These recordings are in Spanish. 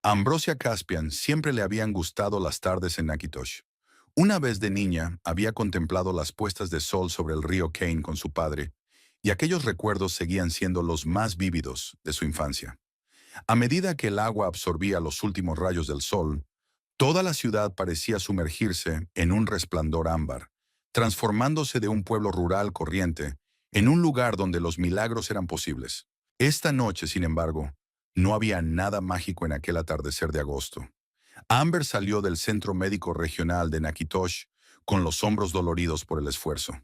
A Ambrosia Caspian siempre le habían gustado las tardes en Nakitosh. Una vez de niña había contemplado las puestas de sol sobre el río Kane con su padre, y aquellos recuerdos seguían siendo los más vívidos de su infancia. A medida que el agua absorbía los últimos rayos del sol, toda la ciudad parecía sumergirse en un resplandor ámbar, transformándose de un pueblo rural corriente en un lugar donde los milagros eran posibles. Esta noche, sin embargo, no había nada mágico en aquel atardecer de agosto. Amber salió del Centro Médico Regional de Nakitosh con los hombros doloridos por el esfuerzo.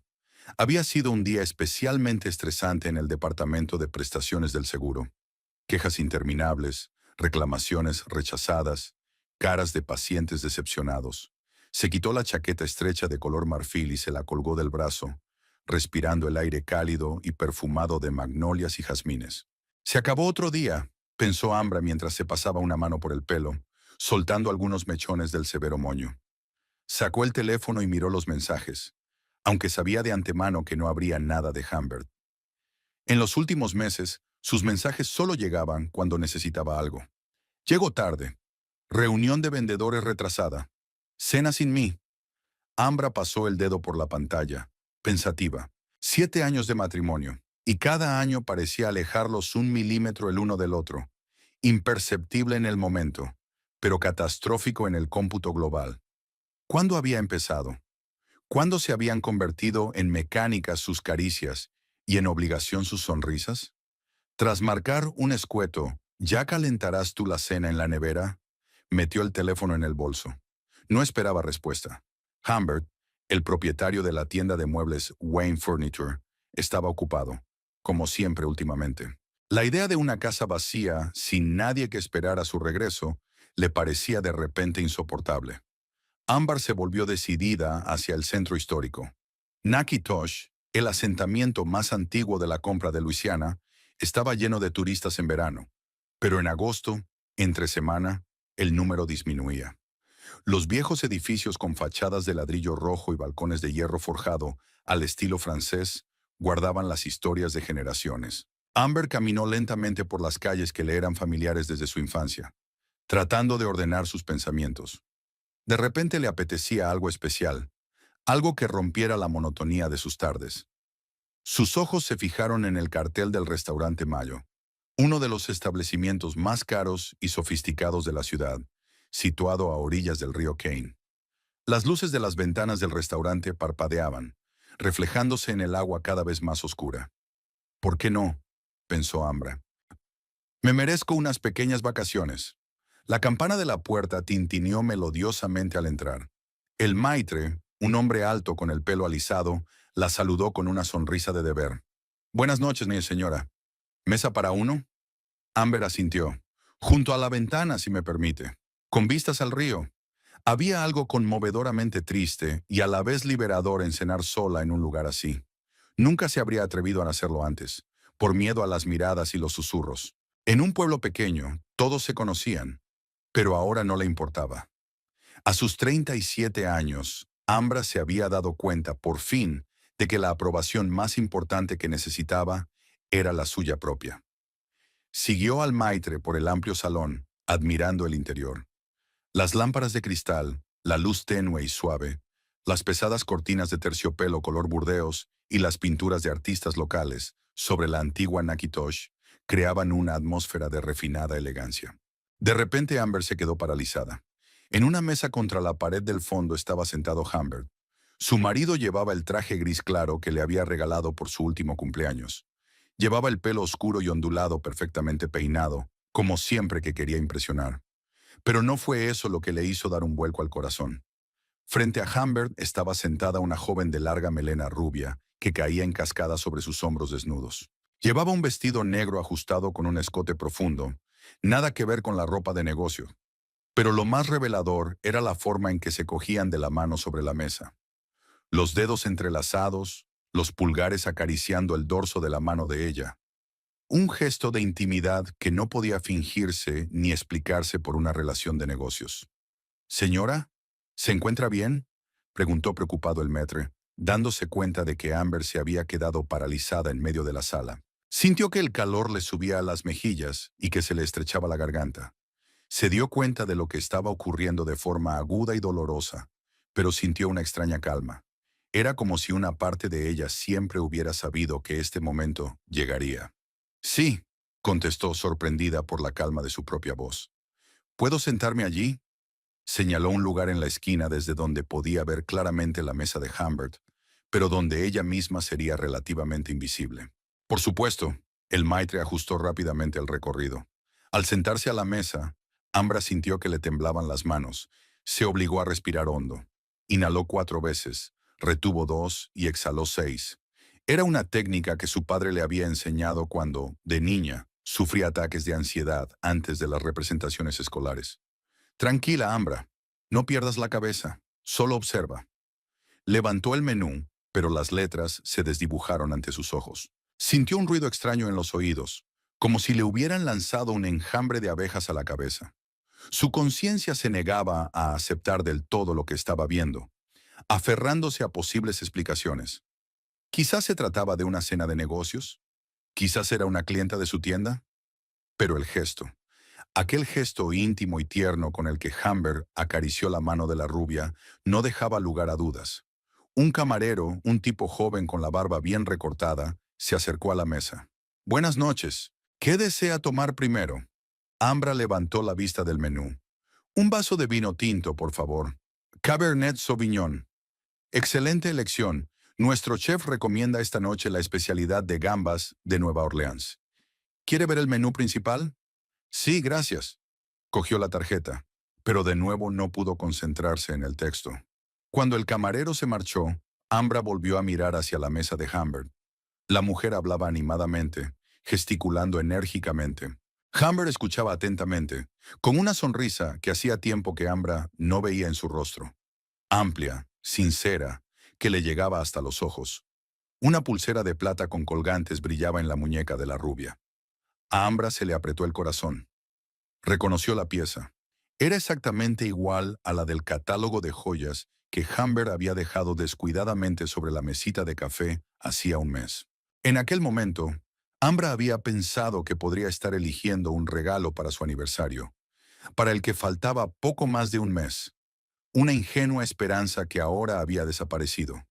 Había sido un día especialmente estresante en el Departamento de Prestaciones del Seguro. Quejas interminables, reclamaciones rechazadas, caras de pacientes decepcionados. Se quitó la chaqueta estrecha de color marfil y se la colgó del brazo, respirando el aire cálido y perfumado de magnolias y jazmines. Se acabó otro día, pensó Ambra mientras se pasaba una mano por el pelo, soltando algunos mechones del severo moño. Sacó el teléfono y miró los mensajes, aunque sabía de antemano que no habría nada de Humbert. En los últimos meses, sus mensajes solo llegaban cuando necesitaba algo. Llego tarde. Reunión de vendedores retrasada. Cena sin mí. Ambra pasó el dedo por la pantalla, pensativa. 7 años de matrimonio, y cada año parecía alejarlos 1 milímetro el uno del otro. Imperceptible en el momento, pero catastrófico en el cómputo global. ¿Cuándo había empezado? ¿Cuándo se habían convertido en mecánicas sus caricias y en obligación sus sonrisas? Tras marcar un escueto, ¿ya calentarás tú la cena en la nevera? Metió el teléfono en el bolso. No esperaba respuesta. Humbert, el propietario de la tienda de muebles Wayne Furniture, estaba ocupado, como siempre últimamente. La idea de una casa vacía, sin nadie que esperara su regreso, le parecía de repente insoportable. Amber se volvió decidida hacia el centro histórico. Nakitosh, el asentamiento más antiguo de la compra de Luisiana, estaba lleno de turistas en verano, pero en agosto, entre semana, el número disminuía. Los viejos edificios con fachadas de ladrillo rojo y balcones de hierro forjado al estilo francés guardaban las historias de generaciones. Amber caminó lentamente por las calles que le eran familiares desde su infancia, tratando de ordenar sus pensamientos. De repente le apetecía algo especial, algo que rompiera la monotonía de sus tardes. Sus ojos se fijaron en el cartel del restaurante Mayo, uno de los establecimientos más caros y sofisticados de la ciudad, situado a orillas del río Kane. Las luces de las ventanas del restaurante parpadeaban, reflejándose en el agua cada vez más oscura. ¿Por qué no?, pensó Ambra. Me merezco unas pequeñas vacaciones. La campana de la puerta tintineó melodiosamente al entrar. El maitre, un hombre alto con el pelo alisado, la saludó con una sonrisa de deber. Buenas noches, mi señora. ¿Mesa para uno? Amber asintió. Junto a la ventana, si me permite. Con vistas al río. Había algo conmovedoramente triste y a la vez liberador en cenar sola en un lugar así. Nunca se habría atrevido a hacerlo antes, por miedo a las miradas y los susurros. En un pueblo pequeño, todos se conocían, pero ahora no le importaba. A sus 37 años, Ambra se había dado cuenta, por fin, de que la aprobación más importante que necesitaba era la suya propia. Siguió al maitre por el amplio salón, admirando el interior. Las lámparas de cristal, la luz tenue y suave, las pesadas cortinas de terciopelo color burdeos y las pinturas de artistas locales sobre la antigua Nakitosh creaban una atmósfera de refinada elegancia. De repente Amber se quedó paralizada. En una mesa contra la pared del fondo estaba sentado Humbert. Su marido llevaba el traje gris claro que le había regalado por su último cumpleaños. Llevaba el pelo oscuro y ondulado perfectamente peinado, como siempre que quería impresionar. Pero no fue eso lo que le hizo dar un vuelco al corazón. Frente a Humbert estaba sentada una joven de larga melena rubia que caía en cascada sobre sus hombros desnudos. Llevaba un vestido negro ajustado con un escote profundo, nada que ver con la ropa de negocio. Pero lo más revelador era la forma en que se cogían de la mano sobre la mesa. Los dedos entrelazados, los pulgares acariciando el dorso de la mano de ella. Un gesto de intimidad que no podía fingirse ni explicarse por una relación de negocios. «Señora, ¿se encuentra bien?», preguntó preocupado el maître, dándose cuenta de que Amber se había quedado paralizada en medio de la sala. Sintió que el calor le subía a las mejillas y que se le estrechaba la garganta. Se dio cuenta de lo que estaba ocurriendo de forma aguda y dolorosa, pero sintió una extraña calma. Era como si una parte de ella siempre hubiera sabido que este momento llegaría. Sí, contestó sorprendida por la calma de su propia voz. ¿Puedo sentarme allí? Señaló un lugar en la esquina desde donde podía ver claramente la mesa de Humbert, pero donde ella misma sería relativamente invisible. Por supuesto, el maitre ajustó rápidamente el recorrido. Al sentarse a la mesa, Ambra sintió que le temblaban las manos. Se obligó a respirar hondo. Inhaló 4 veces, retuvo 2 y exhaló 6. Era una técnica que su padre le había enseñado cuando, de niña, sufría ataques de ansiedad antes de las representaciones escolares. Tranquila, Ambra. No pierdas la cabeza. Solo observa. Levantó el menú, pero las letras se desdibujaron ante sus ojos. Sintió un ruido extraño en los oídos, como si le hubieran lanzado un enjambre de abejas a la cabeza. Su conciencia se negaba a aceptar del todo lo que estaba viendo, aferrándose a posibles explicaciones. Quizás se trataba de una cena de negocios, quizás era una clienta de su tienda, pero el gesto, aquel gesto íntimo y tierno con el que Humbert acarició la mano de la rubia, no dejaba lugar a dudas. Un camarero, un tipo joven con la barba bien recortada, se acercó a la mesa. Buenas noches. ¿Qué desea tomar primero? Ambra levantó la vista del menú. Un vaso de vino tinto, por favor. Cabernet Sauvignon. Excelente elección. Nuestro chef recomienda esta noche la especialidad de gambas de Nueva Orleans. ¿Quiere ver el menú principal? Sí, gracias. Cogió la tarjeta, pero de nuevo no pudo concentrarse en el texto. Cuando el camarero se marchó, Ambra volvió a mirar hacia la mesa de Humbert. La mujer hablaba animadamente, gesticulando enérgicamente. Humbert escuchaba atentamente, con una sonrisa que hacía tiempo que Ambra no veía en su rostro. Amplia, sincera, que le llegaba hasta los ojos. Una pulsera de plata con colgantes brillaba en la muñeca de la rubia. A Ambra se le apretó el corazón. Reconoció la pieza. Era exactamente igual a la del catálogo de joyas que Humbert había dejado descuidadamente sobre la mesita de café hacía un mes. En aquel momento, Ambra había pensado que podría estar eligiendo un regalo para su aniversario, para el que faltaba poco más de un mes. Una ingenua esperanza que ahora había desaparecido.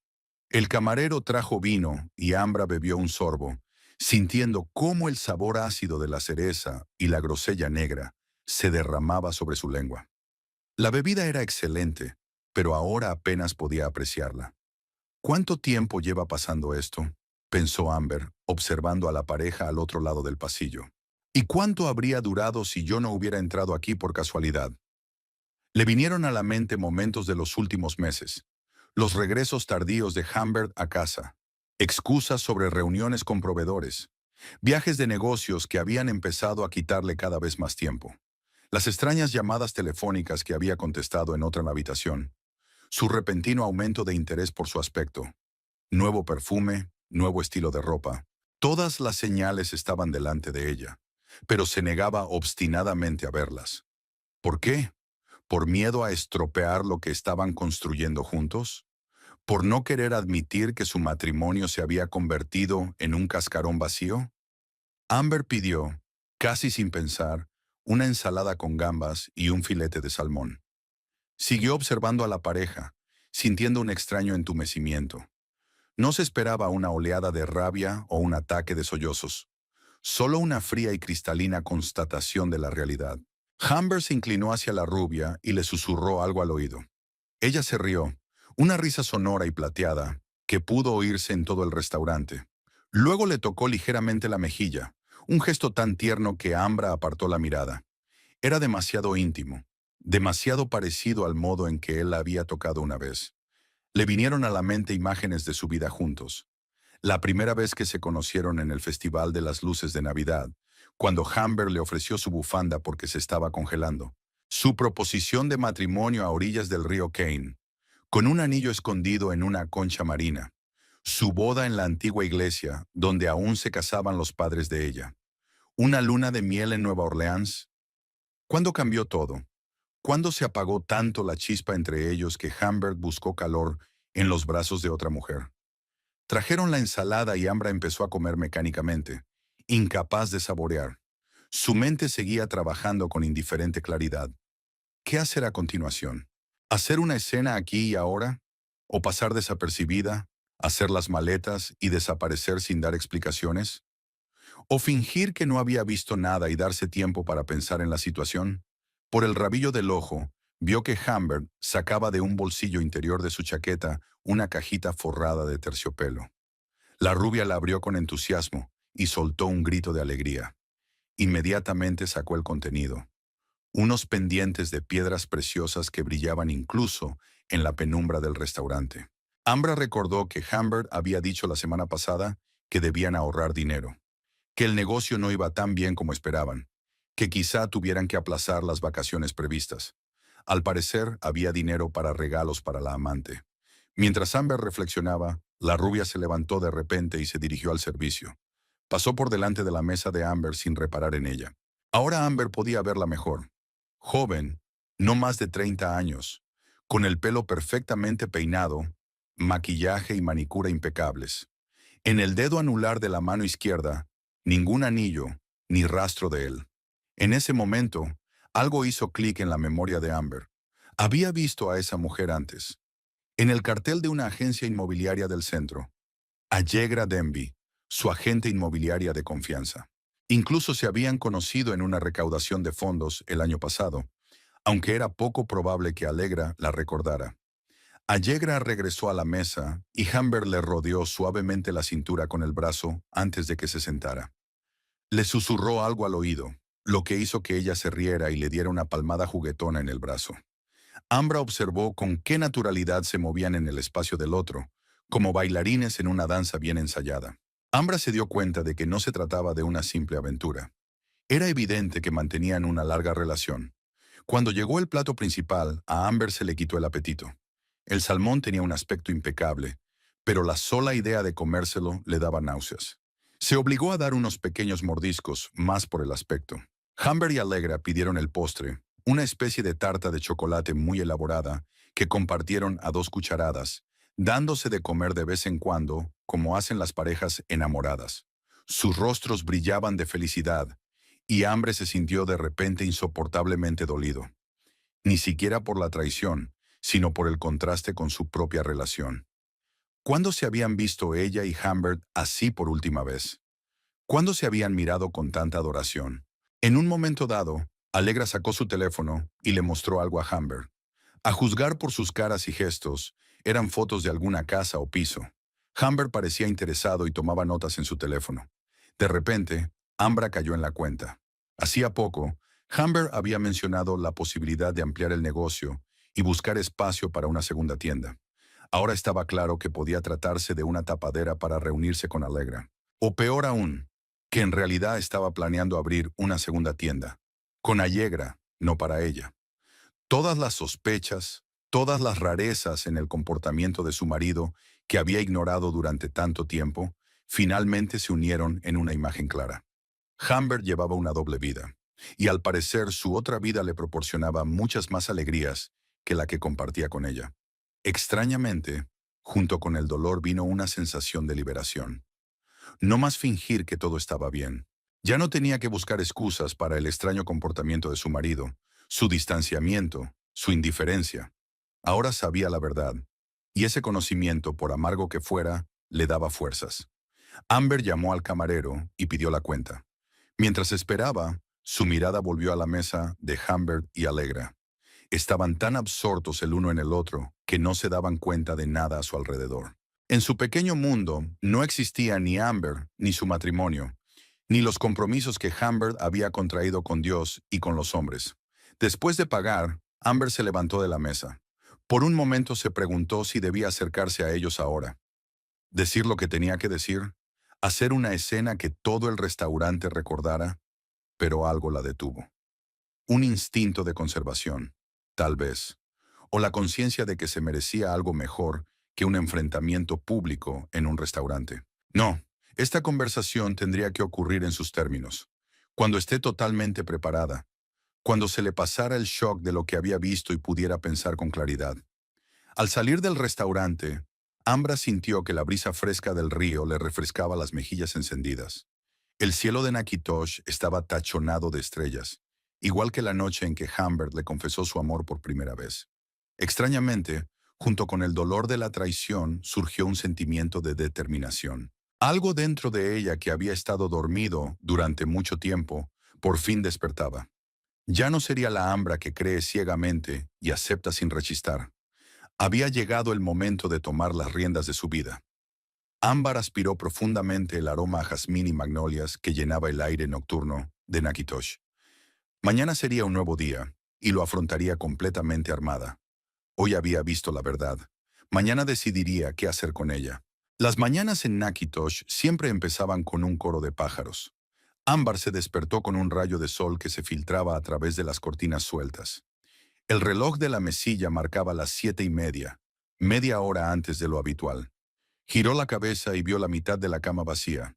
El camarero trajo vino y Ambra bebió un sorbo, sintiendo cómo el sabor ácido de la cereza y la grosella negra se derramaba sobre su lengua. La bebida era excelente, pero ahora apenas podía apreciarla. ¿Cuánto tiempo lleva pasando esto?, pensó Amber, observando a la pareja al otro lado del pasillo. ¿Y cuánto habría durado si yo no hubiera entrado aquí por casualidad? Le vinieron a la mente momentos de los últimos meses, los regresos tardíos de Humbert a casa, excusas sobre reuniones con proveedores, viajes de negocios que habían empezado a quitarle cada vez más tiempo, las extrañas llamadas telefónicas que había contestado en otra habitación, su repentino aumento de interés por su aspecto, nuevo perfume, nuevo estilo de ropa. Todas las señales estaban delante de ella, pero se negaba obstinadamente a verlas. ¿Por qué? ¿Por miedo a estropear lo que estaban construyendo juntos? ¿Por no querer admitir que su matrimonio se había convertido en un cascarón vacío? Amber pidió, casi sin pensar, una ensalada con gambas y un filete de salmón. Siguió observando a la pareja, sintiendo un extraño entumecimiento. No se esperaba una oleada de rabia o un ataque de sollozos, solo una fría y cristalina constatación de la realidad. Humber se inclinó hacia la rubia y le susurró algo al oído. Ella se rió, una risa sonora y plateada que pudo oírse en todo el restaurante. Luego le tocó ligeramente la mejilla, un gesto tan tierno que Ambra apartó la mirada. Era demasiado íntimo, demasiado parecido al modo en que él la había tocado una vez. Le vinieron a la mente imágenes de su vida juntos. La primera vez que se conocieron en el Festival de las Luces de Navidad, cuando Humber le ofreció su bufanda porque se estaba congelando. Su proposición de matrimonio a orillas del río Kane, con un anillo escondido en una concha marina. Su boda en la antigua iglesia, donde aún se casaban los padres de ella. Una luna de miel en Nueva Orleans. ¿Cuándo cambió todo? ¿Cuándo se apagó tanto la chispa entre ellos que Humbert buscó calor en los brazos de otra mujer? Trajeron la ensalada y Ambra empezó a comer mecánicamente, incapaz de saborear. Su mente seguía trabajando con indiferente claridad. ¿Qué hacer a continuación? ¿Hacer una escena aquí y ahora? ¿O pasar desapercibida, hacer las maletas y desaparecer sin dar explicaciones? ¿O fingir que no había visto nada y darse tiempo para pensar en la situación? Por el rabillo del ojo, vio que Humbert sacaba de un bolsillo interior de su chaqueta una cajita forrada de terciopelo. La rubia la abrió con entusiasmo y soltó un grito de alegría. Inmediatamente sacó el contenido. Unos pendientes de piedras preciosas que brillaban incluso en la penumbra del restaurante. Ambra recordó que Humbert había dicho la semana pasada que debían ahorrar dinero, que el negocio no iba tan bien como esperaban, que quizá tuvieran que aplazar las vacaciones previstas. Al parecer, había dinero para regalos para la amante. Mientras Amber reflexionaba, la rubia se levantó de repente y se dirigió al servicio. Pasó por delante de la mesa de Amber sin reparar en ella. Ahora Amber podía verla mejor. Joven, no más de 30 años, con el pelo perfectamente peinado, maquillaje y manicura impecables. En el dedo anular de la mano izquierda, ningún anillo, ni rastro de él. En ese momento, algo hizo clic en la memoria de Amber. Había visto a esa mujer antes. En el cartel de una agencia inmobiliaria del centro. Allegra Denby, su agente inmobiliaria de confianza. Incluso se habían conocido en una recaudación de fondos el año pasado, aunque era poco probable que Allegra la recordara. Allegra regresó a la mesa y Humber le rodeó suavemente la cintura con el brazo antes de que se sentara. Le susurró algo al oído, lo que hizo que ella se riera y le diera una palmada juguetona en el brazo. Ambra observó con qué naturalidad se movían en el espacio del otro, como bailarines en una danza bien ensayada. Ambra se dio cuenta de que no se trataba de una simple aventura. Era evidente que mantenían una larga relación. Cuando llegó el plato principal, a Amber se le quitó el apetito. El salmón tenía un aspecto impecable, pero la sola idea de comérselo le daba náuseas. Se obligó a dar unos pequeños mordiscos, más por el aspecto. Humber y Allegra pidieron el postre, una especie de tarta de chocolate muy elaborada, que compartieron a 2 cucharadas, dándose de comer de vez en cuando, como hacen las parejas enamoradas. Sus rostros brillaban de felicidad, y Amber se sintió de repente insoportablemente dolido. Ni siquiera por la traición, sino por el contraste con su propia relación. ¿Cuándo se habían visto ella y Humbert así por última vez? ¿Cuándo se habían mirado con tanta adoración? En un momento dado, Allegra sacó su teléfono y le mostró algo a Humbert. A juzgar por sus caras y gestos, eran fotos de alguna casa o piso. Humbert parecía interesado y tomaba notas en su teléfono. De repente, Ambra cayó en la cuenta. Hacía poco, Humbert había mencionado la posibilidad de ampliar el negocio y buscar espacio para una segunda tienda. Ahora estaba claro que podía tratarse de una tapadera para reunirse con Allegra. O peor aún, que en realidad estaba planeando abrir una segunda tienda. Con Allegra, no para ella. Todas las sospechas, todas las rarezas en el comportamiento de su marido, que había ignorado durante tanto tiempo, finalmente se unieron en una imagen clara. Humbert llevaba una doble vida, y al parecer su otra vida le proporcionaba muchas más alegrías que la que compartía con ella. Extrañamente, junto con el dolor vino una sensación de liberación. No más fingir que todo estaba bien. Ya no tenía que buscar excusas para el extraño comportamiento de su marido, su distanciamiento, su indiferencia. Ahora sabía la verdad, y ese conocimiento, por amargo que fuera, le daba fuerzas. Amber llamó al camarero y pidió la cuenta. Mientras esperaba, su mirada volvió a la mesa de Humbert y Allegra. Estaban tan absortos el uno en el otro que no se daban cuenta de nada a su alrededor. En su pequeño mundo no existía ni Amber ni su matrimonio, ni los compromisos que Humbert había contraído con Dios y con los hombres. Después de pagar, Amber se levantó de la mesa. Por un momento se preguntó si debía acercarse a ellos ahora, decir lo que tenía que decir, hacer una escena que todo el restaurante recordara, pero algo la detuvo. Un instinto de conservación, tal vez, o la conciencia de que se merecía algo mejor que un enfrentamiento público en un restaurante. No, esta conversación tendría que ocurrir en sus términos, cuando esté totalmente preparada, cuando se le pasara el shock de lo que había visto y pudiera pensar con claridad. Al salir del restaurante, Ambra sintió que la brisa fresca del río le refrescaba las mejillas encendidas. El cielo de Nakitosh estaba tachonado de estrellas, igual que la noche en que Humbert le confesó su amor por primera vez. Extrañamente, junto con el dolor de la traición, surgió un sentimiento de determinación. Algo dentro de ella que había estado dormido durante mucho tiempo, por fin despertaba. Ya no sería la Ambra que cree ciegamente y acepta sin rechistar. Había llegado el momento de tomar las riendas de su vida. Ámbar aspiró profundamente el aroma a jazmín y magnolias que llenaba el aire nocturno de Nakitosh. Mañana sería un nuevo día, y lo afrontaría completamente armada. Hoy había visto la verdad. Mañana decidiría qué hacer con ella. Las mañanas en Nakitosh siempre empezaban con un coro de pájaros. Ámbar se despertó con un rayo de sol que se filtraba a través de las cortinas sueltas. El reloj de la mesilla marcaba las 7:30, media hora antes de lo habitual. Giró la cabeza y vio la mitad de la cama vacía.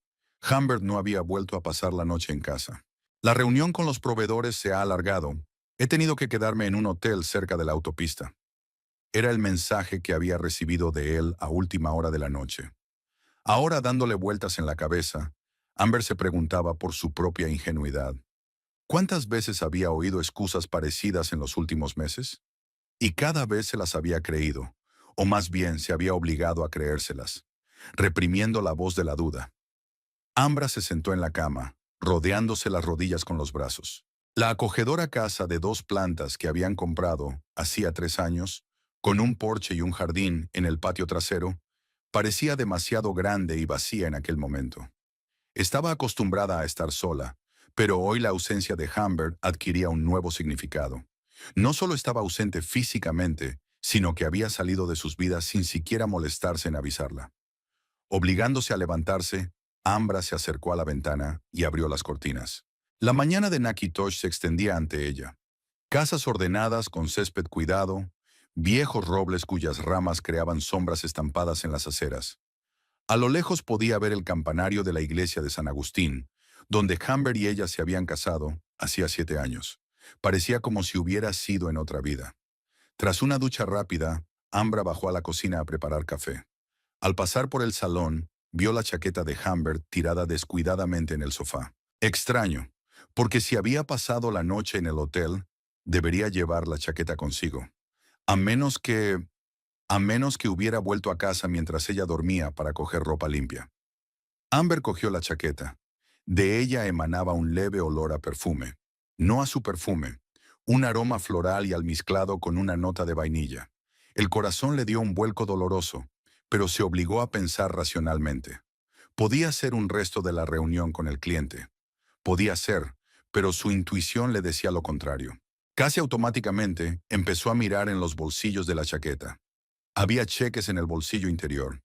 Humbert no había vuelto a pasar la noche en casa. La reunión con los proveedores se ha alargado. He tenido que quedarme en un hotel cerca de la autopista. Era el mensaje que había recibido de él a última hora de la noche. Ahora, dándole vueltas en la cabeza, Amber se preguntaba por su propia ingenuidad. ¿Cuántas veces había oído excusas parecidas en los últimos meses? Y cada vez se las había creído, o más bien se había obligado a creérselas, reprimiendo la voz de la duda. Ambra se sentó en la cama, rodeándose las rodillas con los brazos. La acogedora casa de 2 plantas que habían comprado hacía 3 años, con un porche y un jardín en el patio trasero, parecía demasiado grande y vacía en aquel momento. Estaba acostumbrada a estar sola, pero hoy la ausencia de Humbert adquiría un nuevo significado. No solo estaba ausente físicamente, sino que había salido de sus vidas sin siquiera molestarse en avisarla. Obligándose a levantarse, Ambra se acercó a la ventana y abrió las cortinas. La mañana de Nakitosh se extendía ante ella. Casas ordenadas con césped cuidado, viejos robles cuyas ramas creaban sombras estampadas en las aceras. A lo lejos podía ver el campanario de la iglesia de San Agustín, donde Humbert y ella se habían casado hacía 7 años. Parecía como si hubiera sido en otra vida. Tras una ducha rápida, Ambra bajó a la cocina a preparar café. Al pasar por el salón, vio la chaqueta de Humbert tirada descuidadamente en el sofá. Extraño, porque si había pasado la noche en el hotel, debería llevar la chaqueta consigo. A menos que... A menos que hubiera vuelto a casa mientras ella dormía para coger ropa limpia. Amber cogió la chaqueta. De ella emanaba un leve olor a perfume. No a su perfume, un aroma floral y almizclado con una nota de vainilla. El corazón le dio un vuelco doloroso, pero se obligó a pensar racionalmente. Podía ser un resto de la reunión con el cliente. Podía ser, pero su intuición le decía lo contrario. Casi automáticamente, empezó a mirar en los bolsillos de la chaqueta. Había cheques en el bolsillo interior.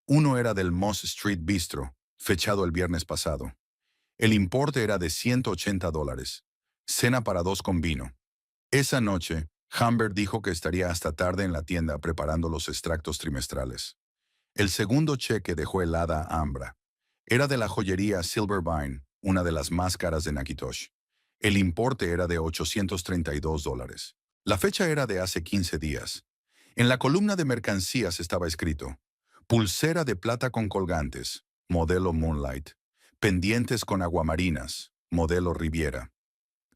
Uno era del Moss Street Bistro, fechado el viernes pasado. El importe era de $180. Cena para 2 con vino. Esa noche, Humbert dijo que estaría hasta tarde en la tienda preparando los extractos trimestrales. El segundo cheque dejó helada a Ambra. Era de la joyería Silvervine, una de las más caras de Nakitosh. El importe era de $832. La fecha era de hace 15 días. En la columna de mercancías estaba escrito: pulsera de plata con colgantes, modelo Moonlight. Pendientes con aguamarinas, modelo Riviera.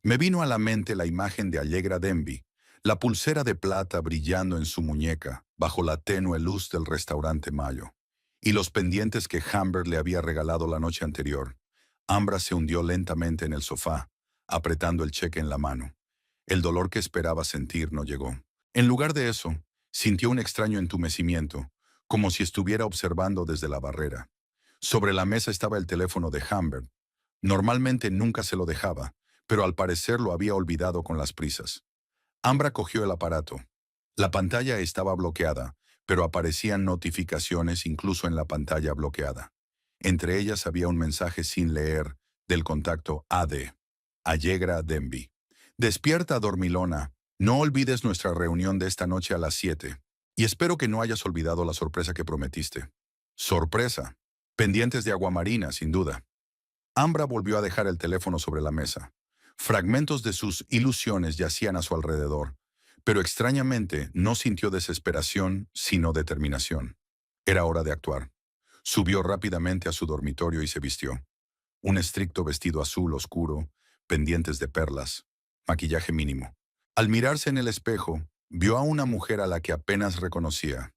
Me vino a la mente la imagen de Allegra Denby, la pulsera de plata brillando en su muñeca, bajo la tenue luz del restaurante Mayo, y los pendientes que Humbert le había regalado la noche anterior. Ambra se hundió lentamente en el sofá, apretando el cheque en la mano. El dolor que esperaba sentir no llegó. En lugar de eso, sintió un extraño entumecimiento, como si estuviera observando desde la barrera. Sobre la mesa estaba el teléfono de Humbert. Normalmente nunca se lo dejaba, pero al parecer lo había olvidado con las prisas. Ambra cogió el aparato. La pantalla estaba bloqueada, pero aparecían notificaciones incluso en la pantalla bloqueada. Entre ellas había un mensaje sin leer del contacto AD. Allegra Denby. Despierta, dormilona. No olvides nuestra reunión de esta noche a las 7. Y espero que no hayas olvidado la sorpresa que prometiste. Sorpresa. Pendientes de aguamarina, sin duda. Ambra volvió a dejar el teléfono sobre la mesa. Fragmentos de sus ilusiones yacían a su alrededor, pero extrañamente no sintió desesperación, sino determinación. Era hora de actuar. Subió rápidamente a su dormitorio y se vistió. un estricto vestido azul oscuro, pendientes de perlas, maquillaje mínimo. Al mirarse en el espejo, vio a una mujer a la que apenas reconocía.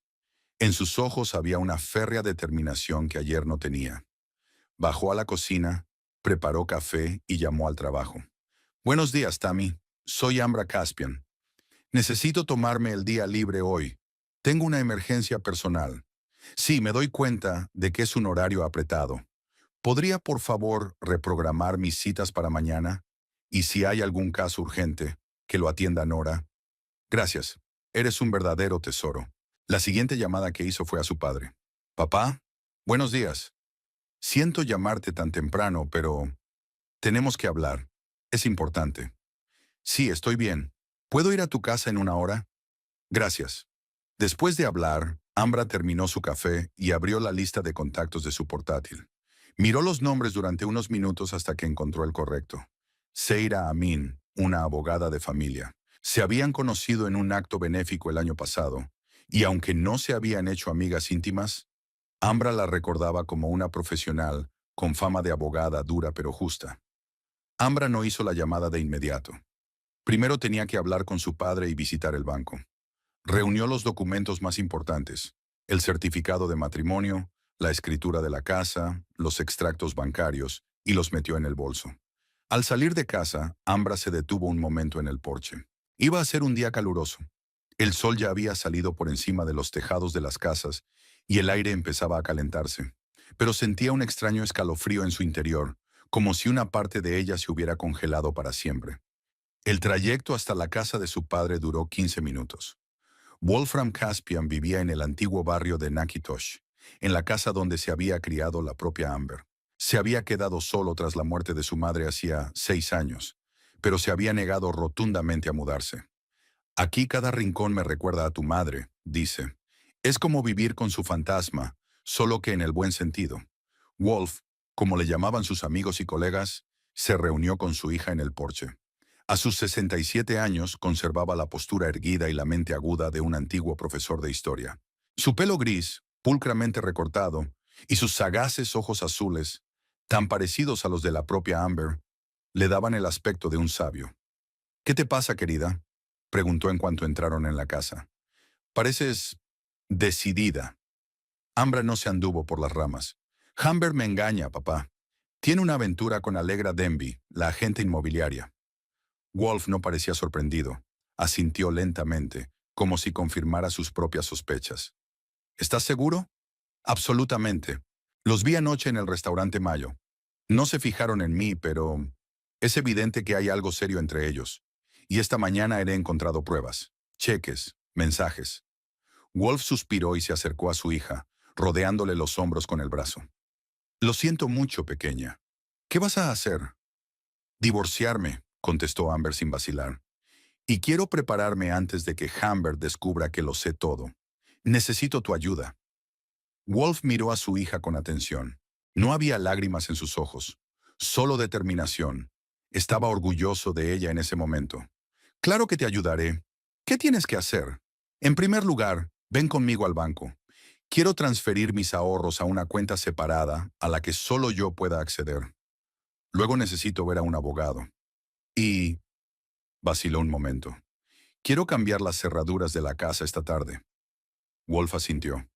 En sus ojos había una férrea determinación que ayer no tenía. Bajó a la cocina, preparó café y llamó al trabajo. Buenos días, Tammy. Soy Ambra Caspian. Necesito tomarme el día libre hoy. Tengo una emergencia personal. Sí, me doy cuenta de que es un horario apretado. ¿Podría, por favor, reprogramar mis citas para mañana? Y si hay algún caso urgente, que lo atienda Nora. Gracias. Eres un verdadero tesoro. La siguiente llamada que hizo fue a su padre. Papá, buenos días. Siento llamarte tan temprano, pero tenemos que hablar. Es importante. Sí, estoy bien. ¿Puedo ir a tu casa en una hora? Gracias. Después de hablar, Ambra terminó su café y abrió la lista de contactos de su portátil. Miró los nombres durante unos minutos hasta que encontró el correcto. Seira Amin, una abogada de familia. Se habían conocido en un acto benéfico el año pasado, y aunque no se habían hecho amigas íntimas, Ambra la recordaba como una profesional con fama de abogada dura pero justa. Ambra no hizo la llamada de inmediato. Primero tenía que hablar con su padre y visitar el banco. Reunió los documentos más importantes: el certificado de matrimonio, la escritura de la casa, los extractos bancarios, y los metió en el bolso. Al salir de casa, Ambra se detuvo un momento en el porche. Iba a ser un día caluroso. El sol ya había salido por encima de los tejados de las casas y el aire empezaba a calentarse. Pero sentía un extraño escalofrío en su interior, como si una parte de ella se hubiera congelado para siempre. El trayecto hasta la casa de su padre duró 15 minutos. Wolfram Caspian vivía en el antiguo barrio de Nakitosh, en la casa donde se había criado la propia Amber. Se había quedado solo tras la muerte de su madre hacía 6 años, pero se había negado rotundamente a mudarse. Aquí cada rincón me recuerda a tu madre, dice. Es como vivir con su fantasma, solo que en el buen sentido. Wolf, como le llamaban sus amigos y colegas, se reunió con su hija en el porche. A sus 67 años conservaba la postura erguida y la mente aguda de un antiguo profesor de historia. Su pelo gris, pulcramente recortado, y sus sagaces ojos azules, tan parecidos a los de la propia Amber, le daban el aspecto de un sabio. ¿Qué te pasa, querida?, preguntó en cuanto entraron en la casa. Pareces decidida. Ambra no se anduvo por las ramas. Amber me engaña, papá. Tiene una aventura con Allegra Denby, la agente inmobiliaria. Wolf no parecía sorprendido. Asintió lentamente, como si confirmara sus propias sospechas. ¿Estás seguro? Absolutamente. Los vi anoche en el restaurante Mayo. No se fijaron en mí, pero es evidente que hay algo serio entre ellos. Y esta mañana he encontrado pruebas, cheques, mensajes. Wolf suspiró y se acercó a su hija, rodeándole los hombros con el brazo. Lo siento mucho, pequeña. ¿Qué vas a hacer? Divorciarme, contestó Amber sin vacilar. Y quiero prepararme antes de que Amber descubra que lo sé todo. Necesito tu ayuda. Wolf miró a su hija con atención. No había lágrimas en sus ojos, solo determinación. Estaba orgulloso de ella en ese momento. Claro que te ayudaré. ¿Qué tienes que hacer? En primer lugar, ven conmigo al banco. Quiero transferir mis ahorros a una cuenta separada a la que solo yo pueda acceder. Luego necesito ver a un abogado. Y vaciló un momento. Quiero cambiar las cerraduras de la casa esta tarde. Wolf asintió.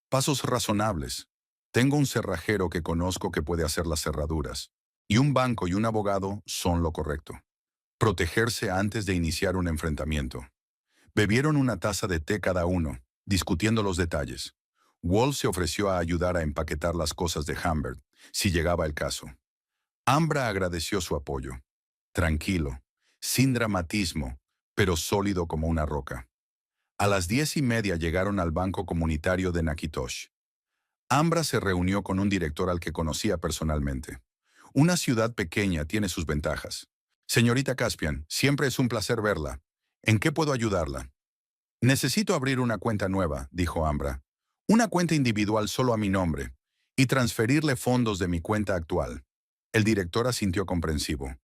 Pasos razonables. Tengo un cerrajero que conozco que puede hacer las cerraduras. Y un banco y un abogado son lo correcto. Protegerse antes de iniciar un enfrentamiento. Bebieron una taza de té cada uno, discutiendo los detalles. Wolf se ofreció a ayudar a empaquetar las cosas de Humbert, si llegaba el caso. Ambra agradeció su apoyo. Tranquilo, sin dramatismo, pero sólido como una roca. A las 10:30 llegaron al banco comunitario de Nakitosh. Ambra se reunió con un director al que conocía personalmente. Una ciudad pequeña tiene sus ventajas. Señorita Caspian, siempre es un placer verla. ¿En qué puedo ayudarla? Necesito abrir una cuenta nueva, dijo Ambra. Una cuenta individual solo a mi nombre, y transferirle fondos de mi cuenta actual. El director asintió comprensivo.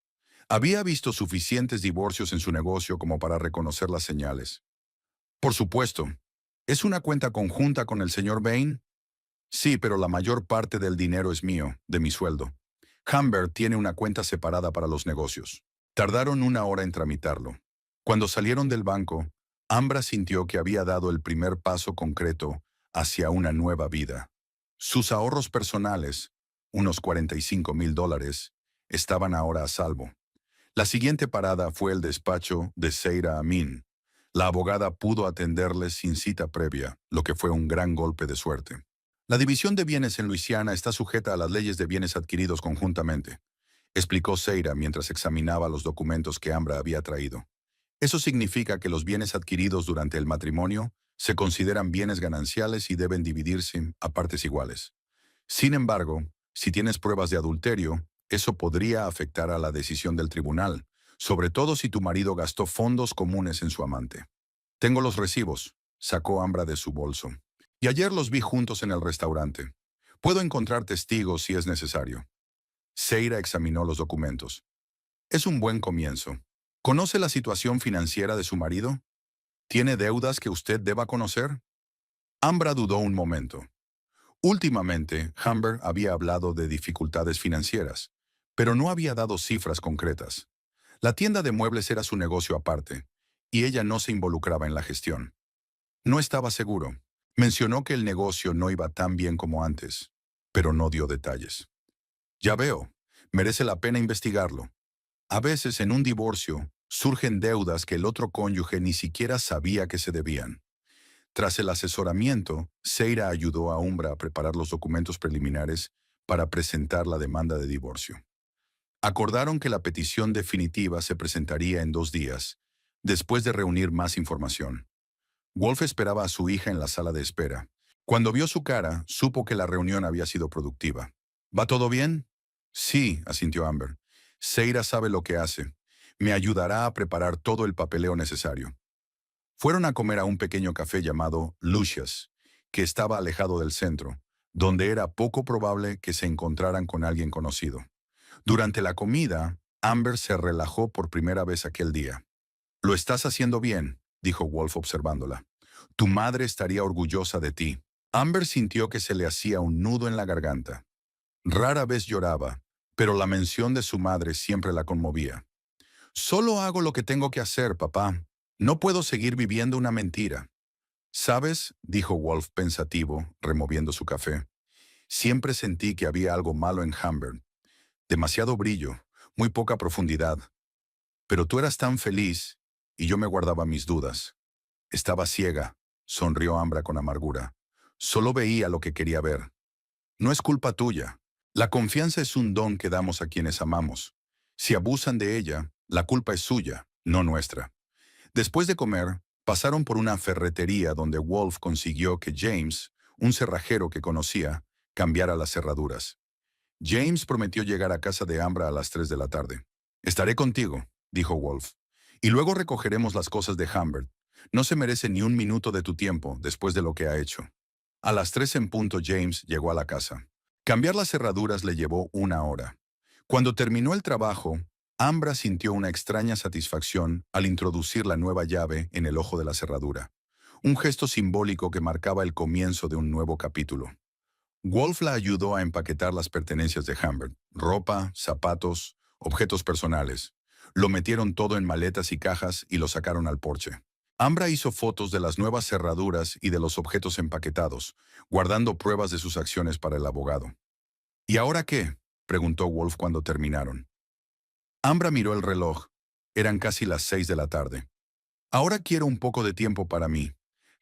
Había visto suficientes divorcios en su negocio como para reconocer las señales. Por supuesto. ¿Es una cuenta conjunta con el señor Bain? Sí, pero la mayor parte del dinero es mío, de mi sueldo. Humbert tiene una cuenta separada para los negocios. Tardaron una hora en tramitarlo. Cuando salieron del banco, Ambra sintió que había dado el primer paso concreto hacia una nueva vida. Sus ahorros personales, unos $45,000, estaban ahora a salvo. La siguiente parada fue el despacho de Seira Amin. La abogada pudo atenderles sin cita previa, lo que fue un gran golpe de suerte. La división de bienes en Luisiana está sujeta a las leyes de bienes adquiridos conjuntamente, explicó Seira mientras examinaba los documentos que Ambra había traído. Eso significa que los bienes adquiridos durante el matrimonio se consideran bienes gananciales y deben dividirse a partes iguales. Sin embargo, si tienes pruebas de adulterio, eso podría afectar a la decisión del tribunal, sobre todo si tu marido gastó fondos comunes en su amante. Tengo los recibos, sacó Ambra de su bolso. Y ayer los vi juntos en el restaurante. Puedo encontrar testigos si es necesario. Seira examinó los documentos. Es un buen comienzo. ¿Conoce la situación financiera de su marido? ¿Tiene deudas que usted deba conocer? Ambra dudó un momento. Últimamente, Humbert había hablado de dificultades financieras, pero no había dado cifras concretas. La tienda de muebles era su negocio aparte, y ella no se involucraba en la gestión. No estaba seguro. Mencionó que el negocio no iba tan bien como antes, pero no dio detalles. Ya veo, merece la pena investigarlo. A veces en un divorcio surgen deudas que el otro cónyuge ni siquiera sabía que se debían. Tras el asesoramiento, Seira ayudó a Umbra a preparar los documentos preliminares para presentar la demanda de divorcio. Acordaron que la petición definitiva se presentaría en 2 días, después de reunir más información. Wolf esperaba a su hija en la sala de espera. Cuando vio su cara, supo que la reunión había sido productiva. ¿Va todo bien? Sí, asintió Amber. Seira sabe lo que hace. Me ayudará a preparar todo el papeleo necesario. Fueron a comer a un pequeño café llamado Lucia's, que estaba alejado del centro, donde era poco probable que se encontraran con alguien conocido. Durante la comida, Amber se relajó por primera vez aquel día. Lo estás haciendo bien, dijo Wolf observándola. Tu madre estaría orgullosa de ti. Amber sintió que se le hacía un nudo en la garganta. Rara vez lloraba, pero la mención de su madre siempre la conmovía. Solo hago lo que tengo que hacer, papá. No puedo seguir viviendo una mentira. ¿Sabes?, dijo Wolf pensativo, removiendo su café. Siempre sentí que había algo malo en Humbert. Demasiado brillo, muy poca profundidad. Pero tú eras tan feliz, y yo me guardaba mis dudas. Estaba ciega, sonrió Ambra con amargura. Solo veía lo que quería ver. No es culpa tuya. La confianza es un don que damos a quienes amamos. Si abusan de ella, la culpa es suya, no nuestra. Después de comer, pasaron por una ferretería donde Wolf consiguió que James, un cerrajero que conocía, cambiara las cerraduras. James prometió llegar a casa de Ambra a las 3 de la tarde. Estaré contigo, dijo Wolf. Y luego recogeremos las cosas de Humbert. No se merece ni un minuto de tu tiempo después de lo que ha hecho. A las 3 en punto James llegó a la casa. Cambiar las cerraduras le llevó una hora. Cuando terminó el trabajo, Ambra sintió una extraña satisfacción al introducir la nueva llave en el ojo de la cerradura. Un gesto simbólico que marcaba el comienzo de un nuevo capítulo. Wolf la ayudó a empaquetar las pertenencias de Humbert: ropa, zapatos, objetos personales. Lo metieron todo en maletas y cajas y lo sacaron al porche. Ambra hizo fotos de las nuevas cerraduras y de los objetos empaquetados, guardando pruebas de sus acciones para el abogado. ¿Y ahora qué?, preguntó Wolf cuando terminaron. Ambra miró el reloj. Eran casi las 6 de la tarde. Ahora quiero un poco de tiempo para mí.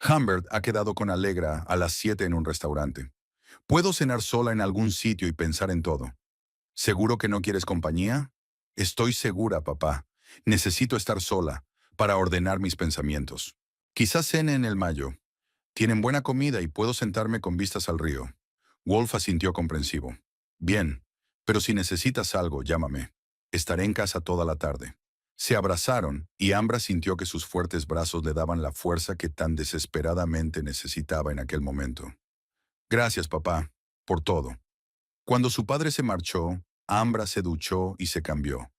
Humbert ha quedado con Allegra a las 7 en un restaurante. Puedo cenar sola en algún sitio y pensar en todo. ¿Seguro que no quieres compañía? Estoy segura, papá. Necesito estar sola para ordenar mis pensamientos. Quizás cene en el Mayo. Tienen buena comida y puedo sentarme con vistas al río. Wolf asintió comprensivo. Bien, pero si necesitas algo, llámame. Estaré en casa toda la tarde. Se abrazaron y Ambra sintió que sus fuertes brazos le daban la fuerza que tan desesperadamente necesitaba en aquel momento. Gracias, papá, por todo. Cuando su padre se marchó, Ambra se duchó y se cambió.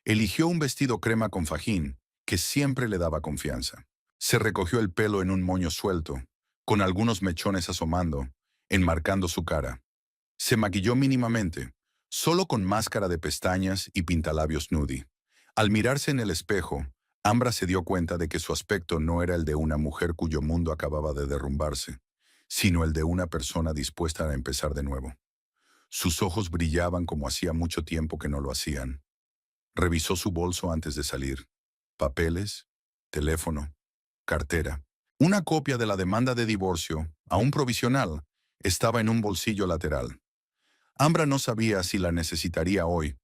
Eligió un vestido crema con fajín, que siempre le daba confianza. Se recogió el pelo en un moño suelto, con algunos mechones asomando, enmarcando su cara. Se maquilló mínimamente, solo con máscara de pestañas y pintalabios nude. Al mirarse en el espejo, Ambra se dio cuenta de que su aspecto no era el de una mujer cuyo mundo acababa de derrumbarse, sino el de una persona dispuesta a empezar de nuevo. Sus ojos brillaban como hacía mucho tiempo que no lo hacían. Revisó su bolso antes de salir. Papeles, teléfono, cartera. Una copia de la demanda de divorcio, aún provisional, estaba en un bolsillo lateral. Ambra no sabía si la necesitaría hoy,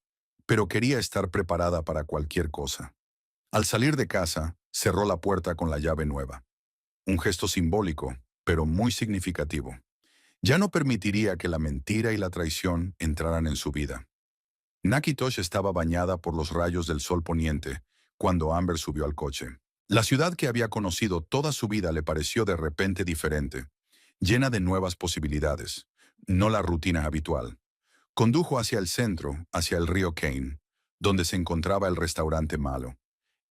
pero quería estar preparada para cualquier cosa. Al salir de casa, cerró la puerta con la llave nueva. Un gesto simbólico, pero muy significativo. Ya no permitiría que la mentira y la traición entraran en su vida. Nakitosh estaba bañada por los rayos del sol poniente cuando Amber subió al coche. La ciudad que había conocido toda su vida le pareció de repente diferente, llena de nuevas posibilidades, no la rutina habitual. Condujo hacia el centro, hacia el río Kane, donde se encontraba el restaurante Malo.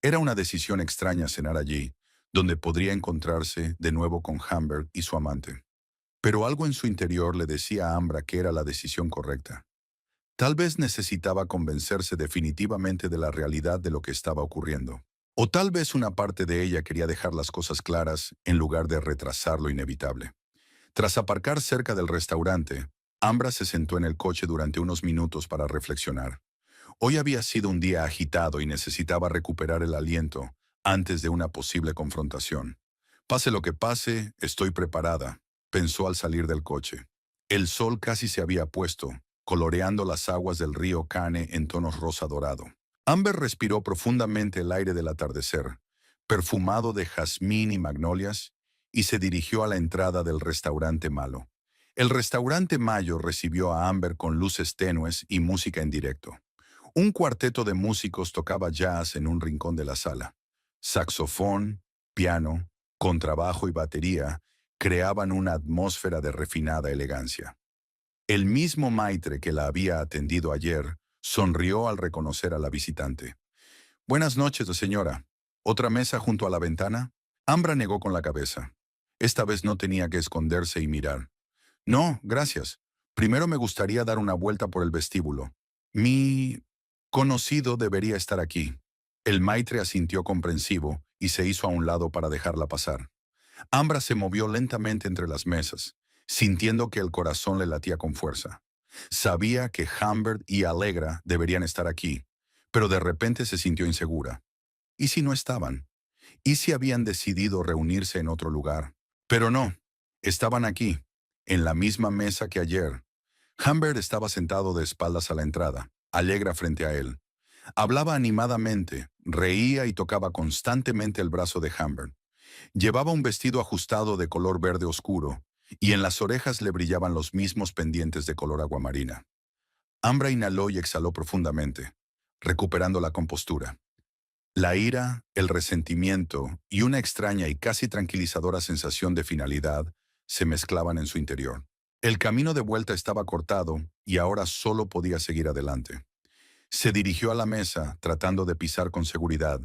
Era una decisión extraña cenar allí, donde podría encontrarse de nuevo con Amber y su amante. Pero algo en su interior le decía a Ambra que era la decisión correcta. Tal vez necesitaba convencerse definitivamente de la realidad de lo que estaba ocurriendo. O tal vez una parte de ella quería dejar las cosas claras en lugar de retrasar lo inevitable. Tras aparcar cerca del restaurante, Ambra se sentó en el coche durante unos minutos para reflexionar. Hoy había sido un día agitado y necesitaba recuperar el aliento antes de una posible confrontación. Pase lo que pase, estoy preparada, pensó al salir del coche. El sol casi se había puesto, coloreando las aguas del río Cane en tonos rosa dorado. Amber respiró profundamente el aire del atardecer, perfumado de jazmín y magnolias, y se dirigió a la entrada del restaurante Malo. El restaurante Mayo recibió a Amber con luces tenues y música en directo. Un cuarteto de músicos tocaba jazz en un rincón de la sala. Saxofón, piano, contrabajo y batería creaban una atmósfera de refinada elegancia. El mismo maitre que la había atendido ayer sonrió al reconocer a la visitante. «Buenas noches, señora. ¿Otra mesa junto a la ventana?» Ambra negó con la cabeza. Esta vez no tenía que esconderse y mirar. «No, gracias. Primero me gustaría dar una vuelta por el vestíbulo. Mi conocido debería estar aquí». El maitre asintió comprensivo y se hizo a un lado para dejarla pasar. Ambra se movió lentamente entre las mesas, sintiendo que el corazón le latía con fuerza. Sabía que Humbert y Allegra deberían estar aquí, pero de repente se sintió insegura. ¿Y si no estaban? ¿Y si habían decidido reunirse en otro lugar? Pero no, estaban aquí, en la misma mesa que ayer. Humbert estaba sentado de espaldas a la entrada, Allegra frente a él. Hablaba animadamente, reía y tocaba constantemente el brazo de Humbert. Llevaba un vestido ajustado de color verde oscuro, y en las orejas le brillaban los mismos pendientes de color aguamarina. Ambra inhaló y exhaló profundamente, recuperando la compostura. La ira, el resentimiento y una extraña y casi tranquilizadora sensación de finalidad se mezclaban en su interior. El camino de vuelta estaba cortado y ahora solo podía seguir adelante. Se dirigió a la mesa, tratando de pisar con seguridad,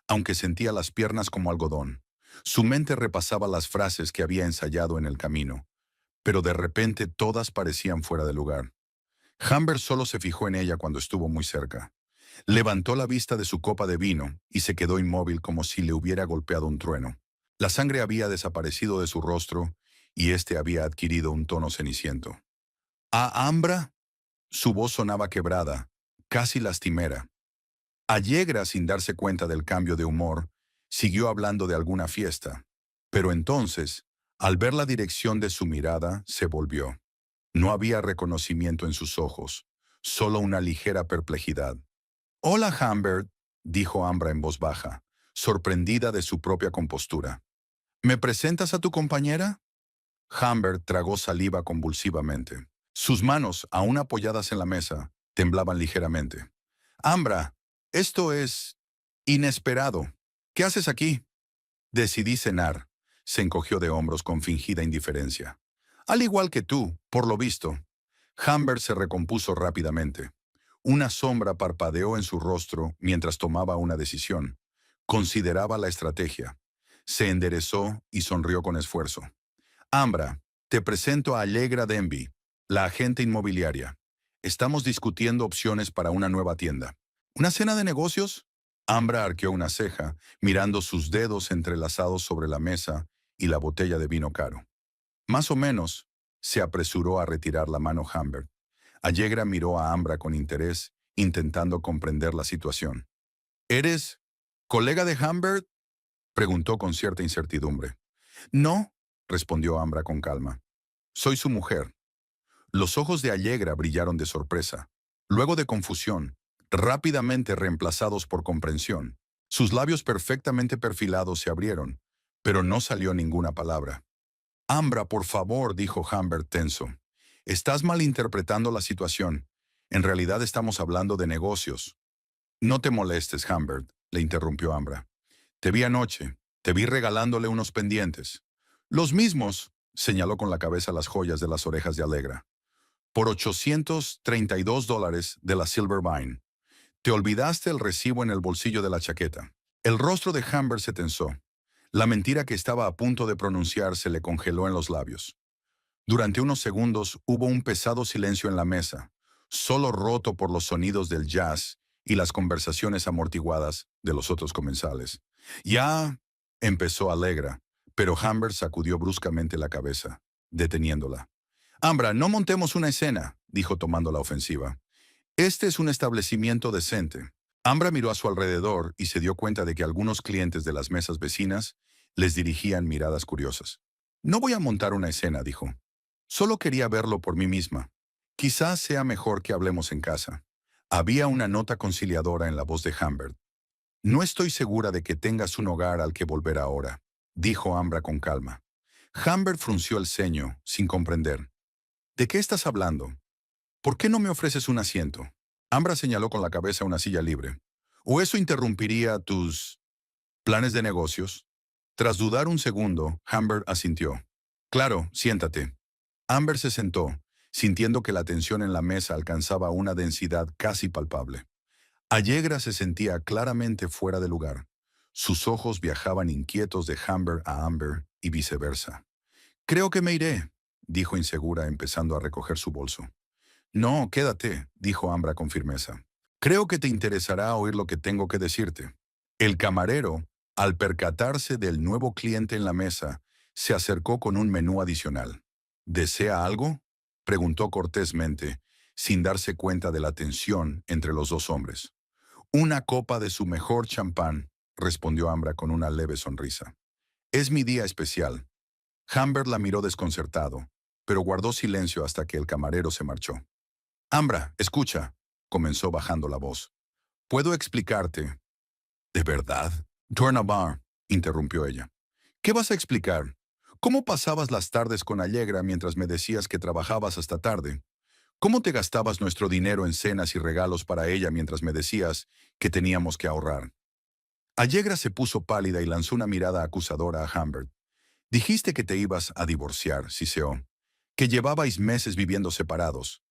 aunque sentía las piernas como algodón. Su mente repasaba las frases que había ensayado en el camino, pero de repente todas parecían fuera de lugar. Humbert solo se fijó en ella cuando estuvo muy cerca. Levantó la vista de su copa de vino y se quedó inmóvil como si le hubiera golpeado un trueno. La sangre había desaparecido de su rostro y éste había adquirido un tono ceniciento. «¿A Ambra?» Su voz sonaba quebrada, casi lastimera. Allegra, sin darse cuenta del cambio de humor, siguió hablando de alguna fiesta. Pero entonces, al ver la dirección de su mirada, se volvió. No había reconocimiento en sus ojos, solo una ligera perplejidad. «Hola, Humbert», dijo Ambra en voz baja, sorprendida de su propia compostura. «¿Me presentas a tu compañera?» Humbert tragó saliva convulsivamente. Sus manos, aún apoyadas en la mesa, temblaban ligeramente. «Ambra, esto es inesperado. ¿Qué haces aquí?» «Decidí cenar», se encogió de hombros con fingida indiferencia. «Al igual que tú, por lo visto». Humbert se recompuso rápidamente. Una sombra parpadeó en su rostro mientras tomaba una decisión. Consideraba la estrategia. Se enderezó y sonrió con esfuerzo. «Ambra, te presento a Allegra Denby, la agente inmobiliaria. Estamos discutiendo opciones para una nueva tienda. ¿Una cena de negocios? Ambra arqueó una ceja, mirando sus dedos entrelazados sobre la mesa y la botella de vino caro. Más o menos, se apresuró a retirar la mano Humbert. Allegra miró a Ambra con interés, intentando comprender la situación. ¿Eres colega de Humbert? Preguntó con cierta incertidumbre. No, respondió Ambra con calma. Soy su mujer. Los ojos de Allegra brillaron de sorpresa, luego de confusión, rápidamente reemplazados por comprensión. Sus labios perfectamente perfilados se abrieron, pero no salió ninguna palabra. Ambra, por favor, dijo Humbert tenso. Estás malinterpretando la situación. En realidad estamos hablando de negocios. No te molestes, Humbert, le interrumpió Ambra. Te vi anoche. Te vi regalándole unos pendientes. Los mismos, señaló con la cabeza las joyas de las orejas de Allegra. Por $832 de la Silvervine. Te olvidaste el recibo en el bolsillo de la chaqueta. El rostro de Humbert se tensó. La mentira que estaba a punto de pronunciar se le congeló en los labios. Durante unos segundos hubo un pesado silencio en la mesa, solo roto por los sonidos del jazz y las conversaciones amortiguadas de los otros comensales. Ya, empezó Allegra, pero Humbert sacudió bruscamente la cabeza, deteniéndola. Ambra, no montemos una escena, dijo tomando la ofensiva. Este es un establecimiento decente. Ambra miró a su alrededor y se dio cuenta de que algunos clientes de las mesas vecinas les dirigían miradas curiosas. No voy a montar una escena, dijo. Solo quería verlo por mí misma. Quizás sea mejor que hablemos en casa. Había una nota conciliadora en la voz de Humbert. No estoy segura de que tengas un hogar al que volver ahora, dijo Ambra con calma. Humbert frunció el ceño, sin comprender. ¿De qué estás hablando? ¿Por qué no me ofreces un asiento? Ambra señaló con la cabeza una silla libre. ¿O eso interrumpiría tus planes de negocios? Tras dudar un segundo, Humbert asintió. Claro, siéntate. Amber se sentó, sintiendo que la tensión en la mesa alcanzaba una densidad casi palpable. Allegra se sentía claramente fuera de lugar. Sus ojos viajaban inquietos de Humbert a Amber y viceversa. Creo que me iré, dijo insegura, empezando a recoger su bolso. No, quédate, dijo Ambra con firmeza. Creo que te interesará oír lo que tengo que decirte. El camarero, al percatarse del nuevo cliente en la mesa, se acercó con un menú adicional. ¿Desea algo?, preguntó cortésmente, sin darse cuenta de la tensión entre los dos hombres. Una copa de su mejor champán, respondió Ambra con una leve sonrisa. Es mi día especial. Humbert la miró desconcertado, pero guardó silencio hasta que el camarero se marchó. Ambra, escucha, comenzó bajando la voz. ¿Puedo explicarte? ¿De verdad? Tornabar, interrumpió ella. ¿Qué vas a explicar? ¿Cómo pasabas las tardes con Allegra mientras me decías que trabajabas hasta tarde? ¿Cómo te gastabas nuestro dinero en cenas y regalos para ella mientras me decías que teníamos que ahorrar? Allegra se puso pálida y lanzó una mirada acusadora a Humbert. Dijiste que te ibas a divorciar, siseó, que llevabais meses viviendo separados.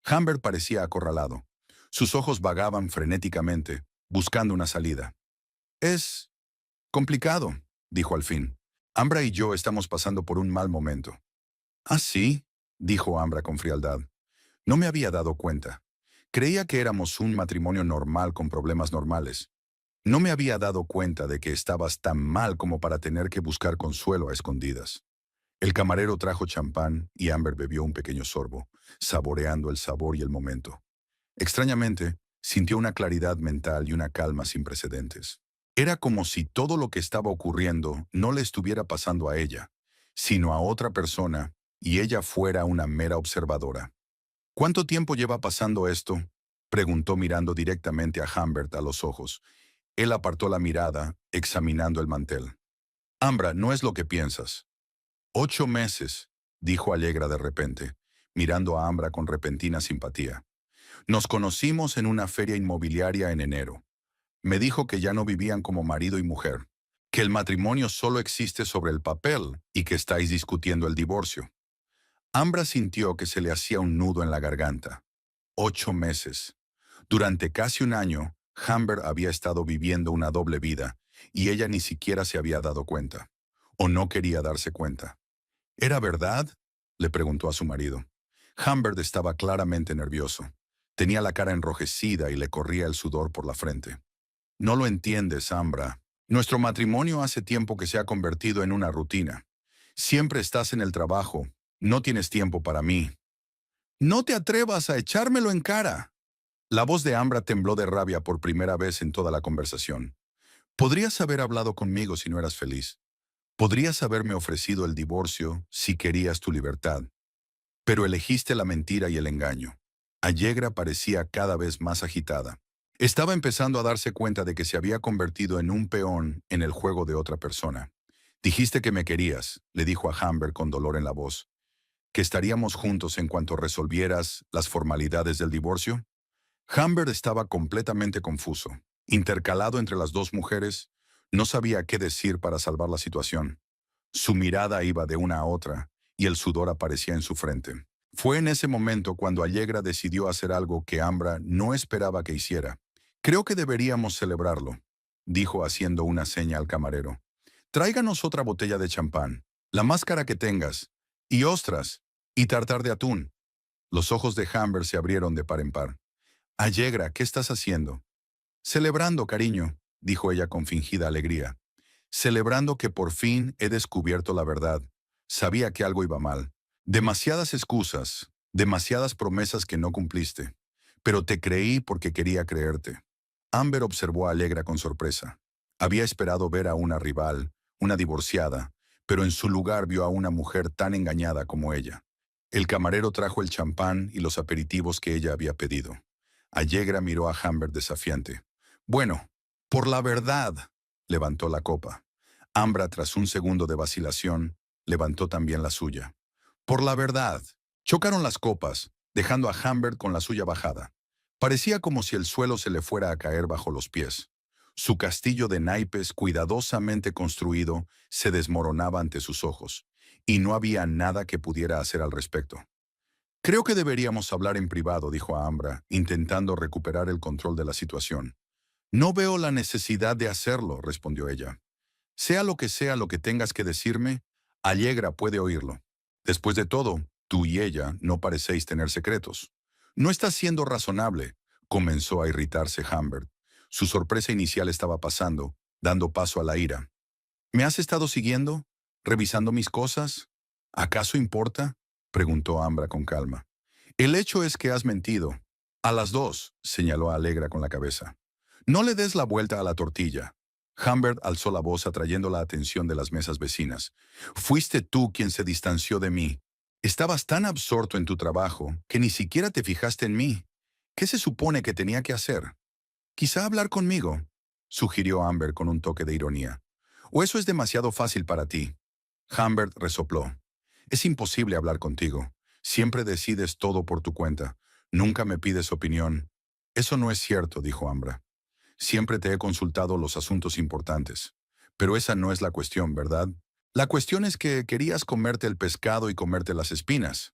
Humbert parecía acorralado. Sus ojos vagaban frenéticamente, buscando una salida. Es complicado, dijo al fin. Ambra y yo estamos pasando por un mal momento. ¿Ah, sí?, dijo Ambra con frialdad. No me había dado cuenta. Creía que éramos un matrimonio normal con problemas normales. No me había dado cuenta de que estabas tan mal como para tener que buscar consuelo a escondidas. El camarero trajo champán y Amber bebió un pequeño sorbo, saboreando el sabor y el momento. Extrañamente, sintió una claridad mental y una calma sin precedentes. Era como si todo lo que estaba ocurriendo no le estuviera pasando a ella, sino a otra persona, y ella fuera una mera observadora. ¿Cuánto tiempo lleva pasando esto?, preguntó mirando directamente a Humbert a los ojos. Él apartó la mirada, examinando el mantel. Ambra, no es lo que piensas. 8 meses, dijo Allegra de repente, mirando a Ambra con repentina simpatía. Nos conocimos en una feria inmobiliaria en enero. Me dijo que ya no vivían como marido y mujer, que el matrimonio solo existe sobre el papel y que estáis discutiendo el divorcio. Ambra sintió que se le hacía un nudo en la garganta. 8 meses. Durante casi un año, Humbert había estado viviendo una doble vida y ella ni siquiera se había dado cuenta, o no quería darse cuenta. ¿Era verdad?, le preguntó a su marido. Humbert estaba claramente nervioso. Tenía la cara enrojecida y le corría el sudor por la frente. No lo entiendes, Ambra. Nuestro matrimonio hace tiempo que se ha convertido en una rutina. Siempre estás en el trabajo. No tienes tiempo para mí. No te atrevas a echármelo en cara. La voz de Ambra tembló de rabia por primera vez en toda la conversación. Podrías haber hablado conmigo si no eras feliz. Podrías haberme ofrecido el divorcio si querías tu libertad. Pero elegiste la mentira y el engaño. Allegra parecía cada vez más agitada. Estaba empezando a darse cuenta de que se había convertido en un peón en el juego de otra persona. Dijiste que me querías, le dijo a Humber con dolor en la voz. ¿Que estaríamos juntos en cuanto resolvieras las formalidades del divorcio? Humber estaba completamente confuso. Intercalado entre las dos mujeres, no sabía qué decir para salvar la situación. Su mirada iba de una a otra y el sudor aparecía en su frente. Fue en ese momento cuando Allegra decidió hacer algo que Ambra no esperaba que hiciera. Creo que deberíamos celebrarlo, dijo haciendo una seña al camarero. Tráiganos otra botella de champán, la más cara que tengas, y ostras, y tartar de atún. Los ojos de Humber se abrieron de par en par. Allegra, ¿qué estás haciendo? Celebrando, cariño, dijo ella con fingida alegría. Celebrando que por fin he descubierto la verdad. Sabía que algo iba mal. Demasiadas excusas, demasiadas promesas que no cumpliste. Pero te creí porque quería creerte. Amber observó a Allegra con sorpresa. Había esperado ver a una rival, una divorciada, pero en su lugar vio a una mujer tan engañada como ella. El camarero trajo el champán y los aperitivos que ella había pedido. Allegra miró a Amber desafiante. Bueno, por la verdad, levantó la copa. Ambra, tras un segundo de vacilación, levantó también la suya. Por la verdad, chocaron las copas, dejando a Humbert con la suya bajada. Parecía como si el suelo se le fuera a caer bajo los pies. Su castillo de naipes cuidadosamente construido se desmoronaba ante sus ojos, y no había nada que pudiera hacer al respecto. Creo que deberíamos hablar en privado, dijo a Ambra, intentando recuperar el control de la situación. No veo la necesidad de hacerlo, respondió ella. Sea lo que tengas que decirme, Allegra puede oírlo. Después de todo, tú y ella no parecéis tener secretos. No estás siendo razonable, comenzó a irritarse Humbert. Su sorpresa inicial estaba pasando, dando paso a la ira. ¿Me has estado siguiendo? ¿Revisando mis cosas? ¿Acaso importa? Preguntó Ambra con calma. El hecho es que has mentido. A las dos, señaló Allegra con la cabeza. No le des la vuelta a la tortilla. Humbert alzó la voz atrayendo la atención de las mesas vecinas. Fuiste tú quien se distanció de mí. Estabas tan absorto en tu trabajo que ni siquiera te fijaste en mí. ¿Qué se supone que tenía que hacer? Quizá hablar conmigo, sugirió Amber con un toque de ironía. ¿O eso es demasiado fácil para ti? Humbert resopló. Es imposible hablar contigo. Siempre decides todo por tu cuenta. Nunca me pides opinión. Eso no es cierto, dijo Ambra. Siempre te he consultado los asuntos importantes. Pero esa no es la cuestión, ¿verdad? La cuestión es que querías comerte el pescado y comerte las espinas.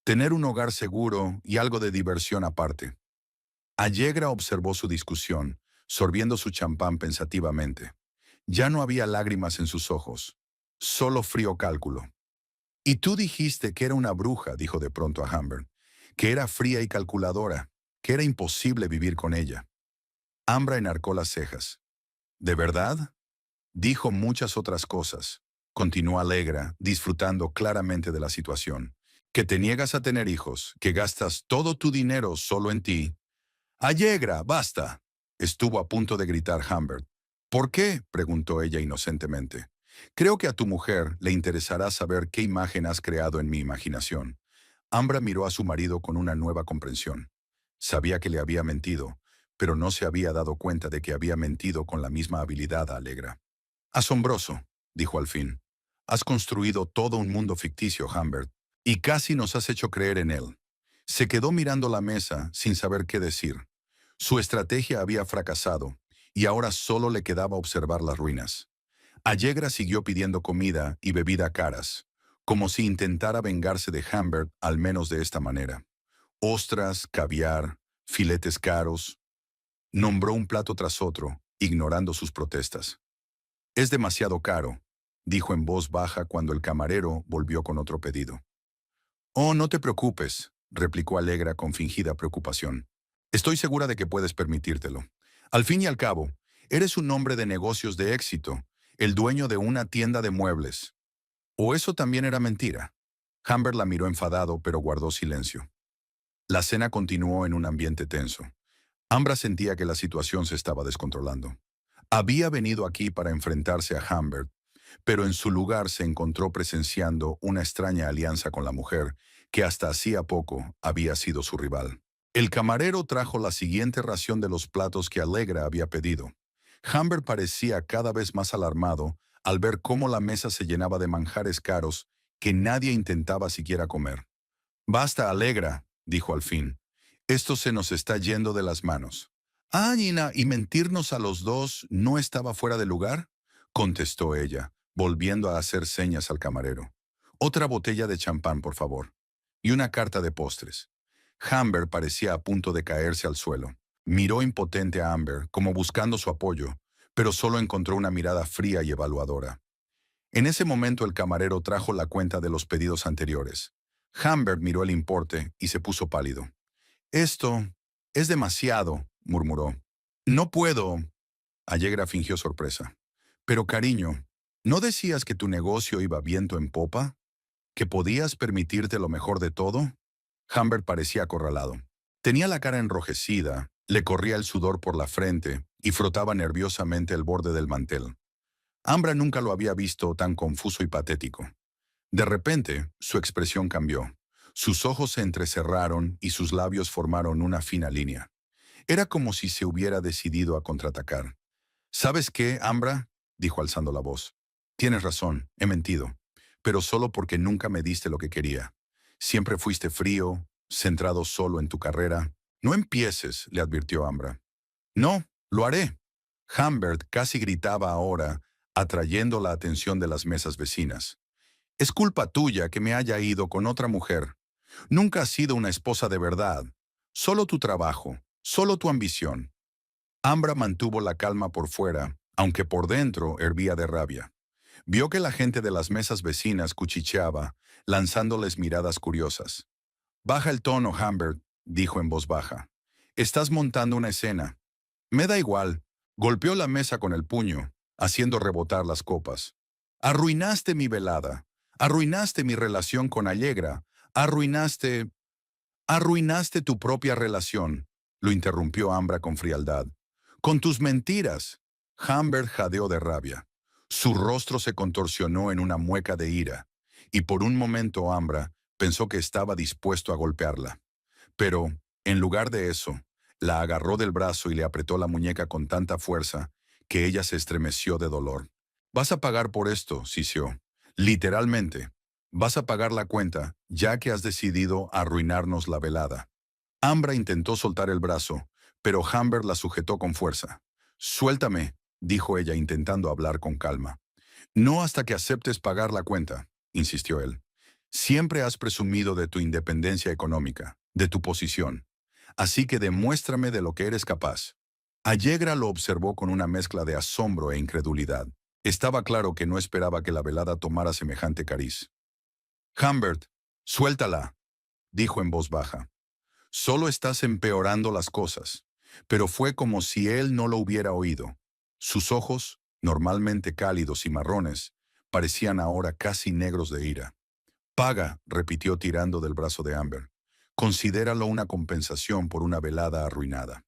Tener un hogar seguro y algo de diversión aparte. Allegra observó su discusión, sorbiendo su champán pensativamente. Ya no había lágrimas en sus ojos, solo frío cálculo. Y tú dijiste que era una bruja, dijo de pronto a Humbert, que era fría y calculadora, que era imposible vivir con ella. Ambra enarcó las cejas. ¿De verdad? Dijo muchas otras cosas. Continuó Allegra, disfrutando claramente de la situación. Que te niegas a tener hijos, que gastas todo tu dinero solo en ti. Allegra, basta. Estuvo a punto de gritar Humbert. ¿Por qué? Preguntó ella inocentemente. Creo que a tu mujer le interesará saber qué imagen has creado en mi imaginación. Ambra miró a su marido con una nueva comprensión. Sabía que le había mentido, pero no se había dado cuenta de que había mentido con la misma habilidad a Allegra. Asombroso, dijo al fin. Has construido todo un mundo ficticio, Humbert, y casi nos has hecho creer en él. Se quedó mirando la mesa sin saber qué decir. Su estrategia había fracasado, y ahora solo le quedaba observar las ruinas. Allegra siguió pidiendo comida y bebida caras, como si intentara vengarse de Humbert al menos de esta manera. Ostras, caviar, filetes caros. Nombró un plato tras otro, ignorando sus protestas. Es demasiado caro, dijo en voz baja cuando el camarero volvió con otro pedido. Oh, no te preocupes, replicó Allegra con fingida preocupación. Estoy segura de que puedes permitírtelo. Al fin y al cabo, eres un hombre de negocios de éxito, el dueño de una tienda de muebles. ¿O eso también era mentira? Humber la miró enfadado, pero guardó silencio. La cena continuó en un ambiente tenso. Ambra sentía que la situación se estaba descontrolando. Había venido aquí para enfrentarse a Humbert, pero en su lugar se encontró presenciando una extraña alianza con la mujer que hasta hacía poco había sido su rival. El camarero trajo la siguiente ración de los platos que Allegra había pedido. Humbert parecía cada vez más alarmado al ver cómo la mesa se llenaba de manjares caros que nadie intentaba siquiera comer. «Basta, Allegra», dijo al fin. «Esto se nos está yendo de las manos». «Ah, Nina, ¿y mentirnos a los dos no estaba fuera de lugar?», contestó ella, volviendo a hacer señas al camarero. «Otra botella de champán, por favor. Y una carta de postres». Humbert parecía a punto de caerse al suelo. Miró impotente a Amber, como buscando su apoyo, pero solo encontró una mirada fría y evaluadora. En ese momento el camarero trajo la cuenta de los pedidos anteriores. Humbert miró el importe y se puso pálido. «Esto es demasiado», murmuró. «No puedo». Allegra fingió sorpresa. «Pero cariño, ¿no decías que tu negocio iba viento en popa? ¿Que podías permitirte lo mejor de todo?». Humbert parecía acorralado. Tenía la cara enrojecida, le corría el sudor por la frente y frotaba nerviosamente el borde del mantel. Ambra nunca lo había visto tan confuso y patético. De repente, su expresión cambió. Sus ojos se entrecerraron y sus labios formaron una fina línea. Era como si se hubiera decidido a contraatacar. «¿Sabes qué, Ambra?», dijo alzando la voz. «Tienes razón, he mentido, pero solo porque nunca me diste lo que quería. Siempre fuiste frío, centrado solo en tu carrera». «No empieces», le advirtió Ambra. «No, lo haré». Humbert casi gritaba ahora, atrayendo la atención de las mesas vecinas. «Es culpa tuya que me haya ido con otra mujer. Nunca has sido una esposa de verdad. Solo tu trabajo, solo tu ambición». Ambra mantuvo la calma por fuera, aunque por dentro hervía de rabia. Vio que la gente de las mesas vecinas cuchicheaba, lanzándoles miradas curiosas. «Baja el tono, Humbert», dijo en voz baja. «Estás montando una escena». «Me da igual». Golpeó la mesa con el puño, haciendo rebotar las copas. «Arruinaste mi velada. Arruinaste mi relación con Allegra. Arruinaste tu propia relación», lo interrumpió Ambra con frialdad. «Con tus mentiras». Humbert jadeó de rabia. Su rostro se contorsionó en una mueca de ira, y por un momento Ambra pensó que estaba dispuesto a golpearla. Pero, en lugar de eso, la agarró del brazo y le apretó la muñeca con tanta fuerza que ella se estremeció de dolor. «Vas a pagar por esto, Sisio. Literalmente. Vas a pagar la cuenta, ya que has decidido arruinarnos la velada». Ambra intentó soltar el brazo, pero Humbert la sujetó con fuerza. «Suéltame», dijo ella intentando hablar con calma. «No hasta que aceptes pagar la cuenta», insistió él. «Siempre has presumido de tu independencia económica, de tu posición. Así que demuéstrame de lo que eres capaz». Allegra lo observó con una mezcla de asombro e incredulidad. Estaba claro que no esperaba que la velada tomara semejante cariz. «Humbert, suéltala», dijo en voz baja. «Solo estás empeorando las cosas». Pero fue como si él no lo hubiera oído. Sus ojos, normalmente cálidos y marrones, parecían ahora casi negros de ira. «Paga», repitió tirando del brazo de Amber. «Considéralo una compensación por una velada arruinada».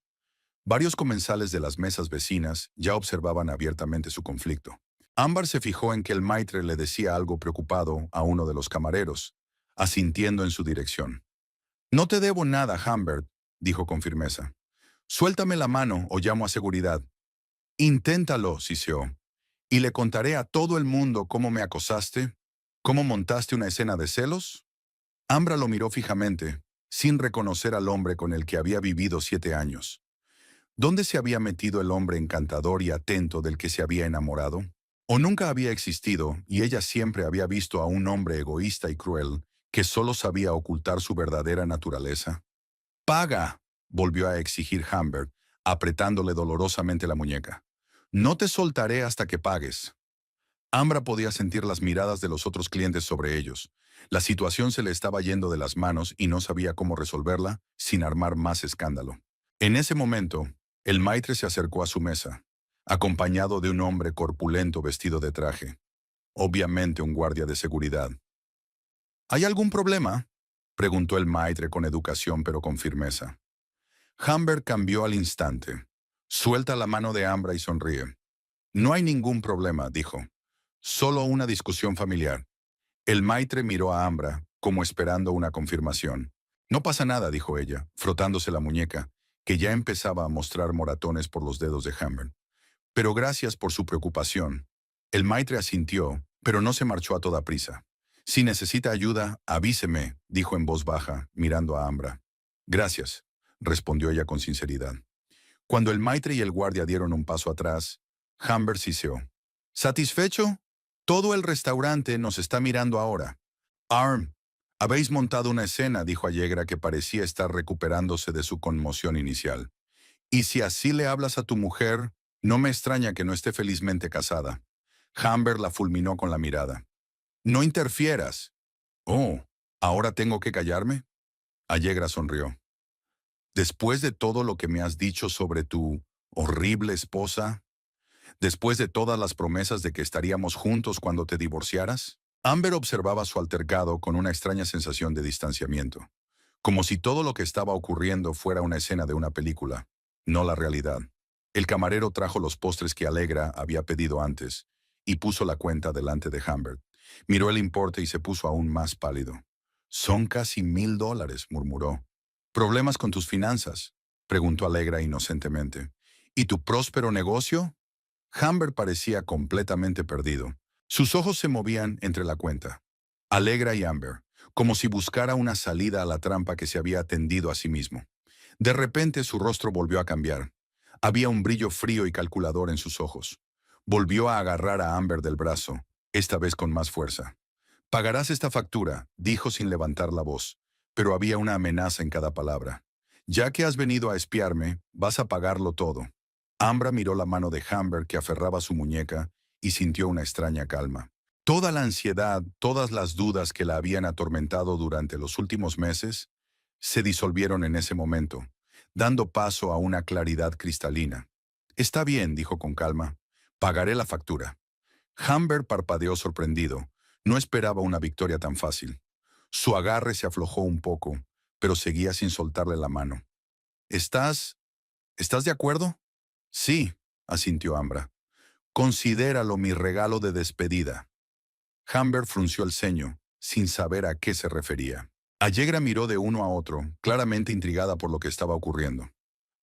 Varios comensales de las mesas vecinas ya observaban abiertamente su conflicto. Ámbar se fijó en que el maitre le decía algo preocupado a uno de los camareros, asintiendo en su dirección. «No te debo nada, Humbert», dijo con firmeza. «Suéltame la mano o llamo a seguridad». «Inténtalo», siseó, «y le contaré a todo el mundo cómo me acosaste, cómo montaste una escena de celos». Ambra lo miró fijamente, sin reconocer al hombre con el que había vivido 7 años. ¿Dónde se había metido el hombre encantador y atento del que se había enamorado? ¿O nunca había existido y ella siempre había visto a un hombre egoísta y cruel que solo sabía ocultar su verdadera naturaleza? «Paga», volvió a exigir Humbert, apretándole dolorosamente la muñeca. «No te soltaré hasta que pagues». Ambra podía sentir las miradas de los otros clientes sobre ellos. La situación se le estaba yendo de las manos y no sabía cómo resolverla sin armar más escándalo. En ese momento, el maitre se acercó a su mesa, acompañado de un hombre corpulento vestido de traje, obviamente un guardia de seguridad. ¿Hay algún problema?, preguntó el maitre con educación pero con firmeza. Humbert cambió al instante. Suelta la mano de Ambra y sonríe. No hay ningún problema, dijo. Solo una discusión familiar. El maitre miró a Ambra, como esperando una confirmación. No pasa nada, dijo ella, frotándose la muñeca, que ya empezaba a mostrar moratones por los dedos de Humbert. Pero gracias por su preocupación. El maitre asintió, pero no se marchó a toda prisa. Si necesita ayuda, avíseme, dijo en voz baja, mirando a Ambra. Gracias, respondió ella con sinceridad. Cuando el maitre y el guardia dieron un paso atrás, Humbert siseó. ¿Satisfecho? Todo el restaurante nos está mirando ahora. Arm, habéis montado una escena, dijo Allegra, que parecía estar recuperándose de su conmoción inicial. Y si así le hablas a tu mujer, no me extraña que no esté felizmente casada. Humbert la fulminó con la mirada. No interfieras. Oh, ¿ahora tengo que callarme? Allegra sonrió. Después de todo lo que me has dicho sobre tu horrible esposa, después de todas las promesas de que estaríamos juntos cuando te divorciaras, Amber observaba su altercado con una extraña sensación de distanciamiento, como si todo lo que estaba ocurriendo fuera una escena de una película, no la realidad. El camarero trajo los postres que Allegra había pedido antes y puso la cuenta delante de Humbert. Miró el importe y se puso aún más pálido. «Son casi $1000», murmuró. «¿Problemas con tus finanzas?», preguntó Allegra inocentemente. «¿Y tu próspero negocio?». Humbert parecía completamente perdido. Sus ojos se movían entre la cuenta. Allegra y Amber, como si buscara una salida a la trampa que se había tendido a sí mismo. De repente su rostro volvió a cambiar. Había un brillo frío y calculador en sus ojos. Volvió a agarrar a Amber del brazo, esta vez con más fuerza. «Pagarás esta factura», dijo sin levantar la voz, pero había una amenaza en cada palabra. «Ya que has venido a espiarme, vas a pagarlo todo». Ambra miró la mano de Humbert que aferraba su muñeca y sintió una extraña calma. Toda la ansiedad, todas las dudas que la habían atormentado durante los últimos meses, se disolvieron en ese momento, dando paso a una claridad cristalina. «Está bien», dijo con calma. «Pagaré la factura». Humbert parpadeó sorprendido. No esperaba una victoria tan fácil. Su agarre se aflojó un poco, pero seguía sin soltarle la mano. ¿Estás de acuerdo?» «Sí», asintió Ambra. «Considéralo mi regalo de despedida». Humbert frunció el ceño, sin saber a qué se refería. Allegra miró de uno a otro, claramente intrigada por lo que estaba ocurriendo.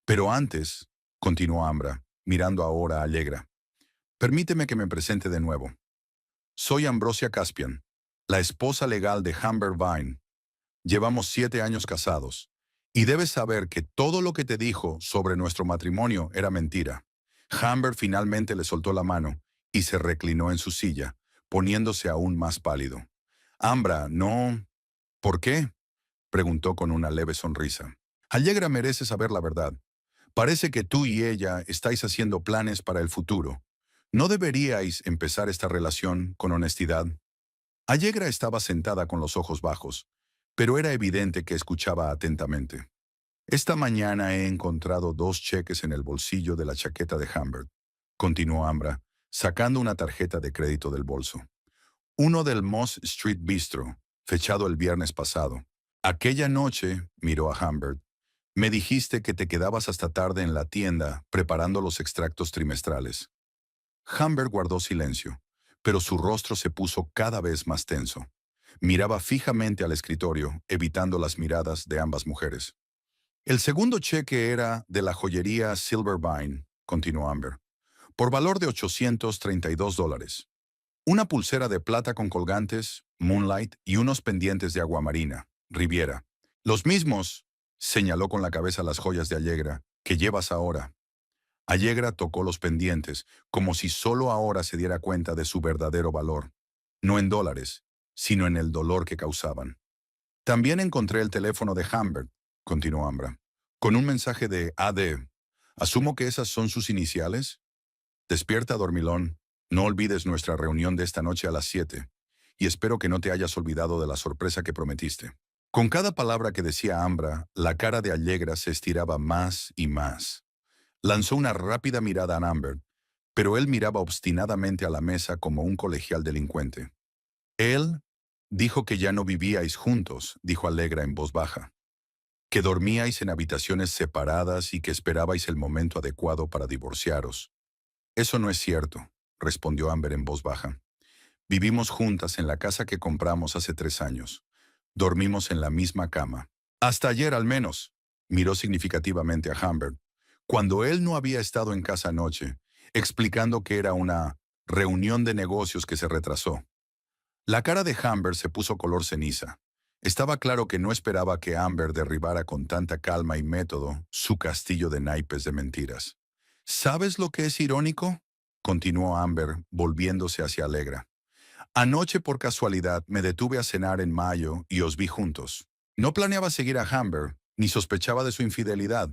«Pero antes», continuó Ambra, mirando ahora a Allegra, «permíteme que me presente de nuevo. Soy Ambrosia Caspian, la esposa legal de Humbert Vine. Llevamos 7 años casados, y debes saber que todo lo que te dijo sobre nuestro matrimonio era mentira». Humbert finalmente le soltó la mano y se reclinó en su silla, poniéndose aún más pálido. «Ambra, no...» «¿Por qué?», preguntó con una leve sonrisa. «Allegra merece saber la verdad. Parece que tú y ella estáis haciendo planes para el futuro. ¿No deberíais empezar esta relación con honestidad?». Allegra estaba sentada con los ojos bajos, pero era evidente que escuchaba atentamente. «Esta mañana he encontrado 2 cheques en el bolsillo de la chaqueta de Humbert», continuó Ambra, sacando una tarjeta de crédito del bolso. «Uno del Moss Street Bistro, fechado el viernes pasado. Aquella noche», miró a Humbert, «me dijiste que te quedabas hasta tarde en la tienda preparando los extractos trimestrales». Humbert guardó silencio, pero su rostro se puso cada vez más tenso. Miraba fijamente al escritorio, evitando las miradas de ambas mujeres. «El segundo cheque era de la joyería Silvervine», continuó Amber, «por valor de $832. Una pulsera de plata con colgantes, Moonlight, y unos pendientes de aguamarina, Riviera. Los mismos», señaló con la cabeza las joyas de Allegra, «que llevas ahora». Allegra tocó los pendientes, como si solo ahora se diera cuenta de su verdadero valor. No en dólares, sino en el dolor que causaban. «También encontré el teléfono de Humbert», continuó Ambra, «con un mensaje de AD. Asumo que esas son sus iniciales. Despierta, dormilón. No olvides nuestra reunión de esta noche a las 7. Y espero que no te hayas olvidado de la sorpresa que prometiste». Con cada palabra que decía Ambra, la cara de Allegra se estiraba más y más. Lanzó una rápida mirada a Amber, pero él miraba obstinadamente a la mesa como un colegial delincuente. Él dijo que ya no vivíais juntos, dijo Allegra en voz baja, que dormíais en habitaciones separadas y que esperabais el momento adecuado para divorciaros. Eso no es cierto, respondió Amber en voz baja. Vivimos juntas en la casa que compramos hace 3 años. Dormimos en la misma cama. Hasta ayer al menos, miró significativamente a Humbert, cuando él no había estado en casa anoche, explicando que era una reunión de negocios que se retrasó. La cara de Humbert se puso color ceniza. Estaba claro que no esperaba que Amber derribara con tanta calma y método su castillo de naipes de mentiras. ¿Sabes lo que es irónico?, continuó Amber, volviéndose hacia Allegra. Anoche por casualidad me detuve a cenar en mayo y os vi juntos. No planeaba seguir a Amber, ni sospechaba de su infidelidad.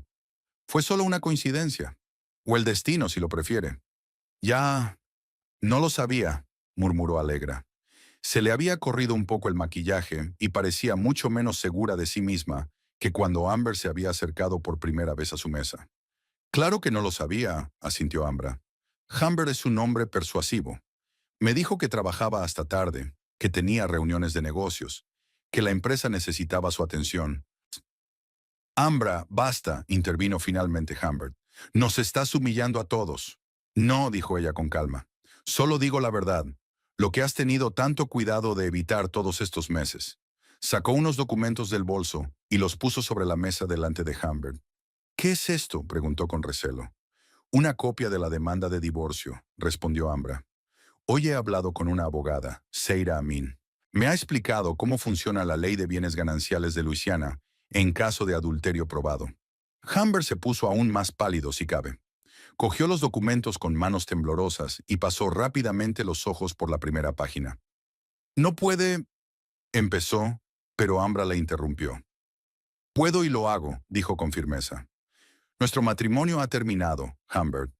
Fue solo una coincidencia. O el destino, si lo prefiere. Ya, no lo sabía, murmuró Allegra. Se le había corrido un poco el maquillaje y parecía mucho menos segura de sí misma que cuando Amber se había acercado por primera vez a su mesa. Claro que no lo sabía, asintió Ambra. Amber es un hombre persuasivo. Me dijo que trabajaba hasta tarde, que tenía reuniones de negocios, que la empresa necesitaba su atención. Ambra, basta, intervino finalmente Humbert. Nos estás humillando a todos. No, dijo ella con calma. Solo digo la verdad, lo que has tenido tanto cuidado de evitar todos estos meses. Sacó unos documentos del bolso y los puso sobre la mesa delante de Humbert. ¿Qué es esto?, preguntó con recelo. Una copia de la demanda de divorcio, respondió Ambra. Hoy he hablado con una abogada, Seira Amin. Me ha explicado cómo funciona la ley de bienes gananciales de Luisiana en caso de adulterio probado. Humbert se puso aún más pálido, si cabe. Cogió los documentos con manos temblorosas y pasó rápidamente los ojos por la primera página. No puede, empezó, pero Ambra le interrumpió. Puedo y lo hago, dijo con firmeza. Nuestro matrimonio ha terminado, Humbert.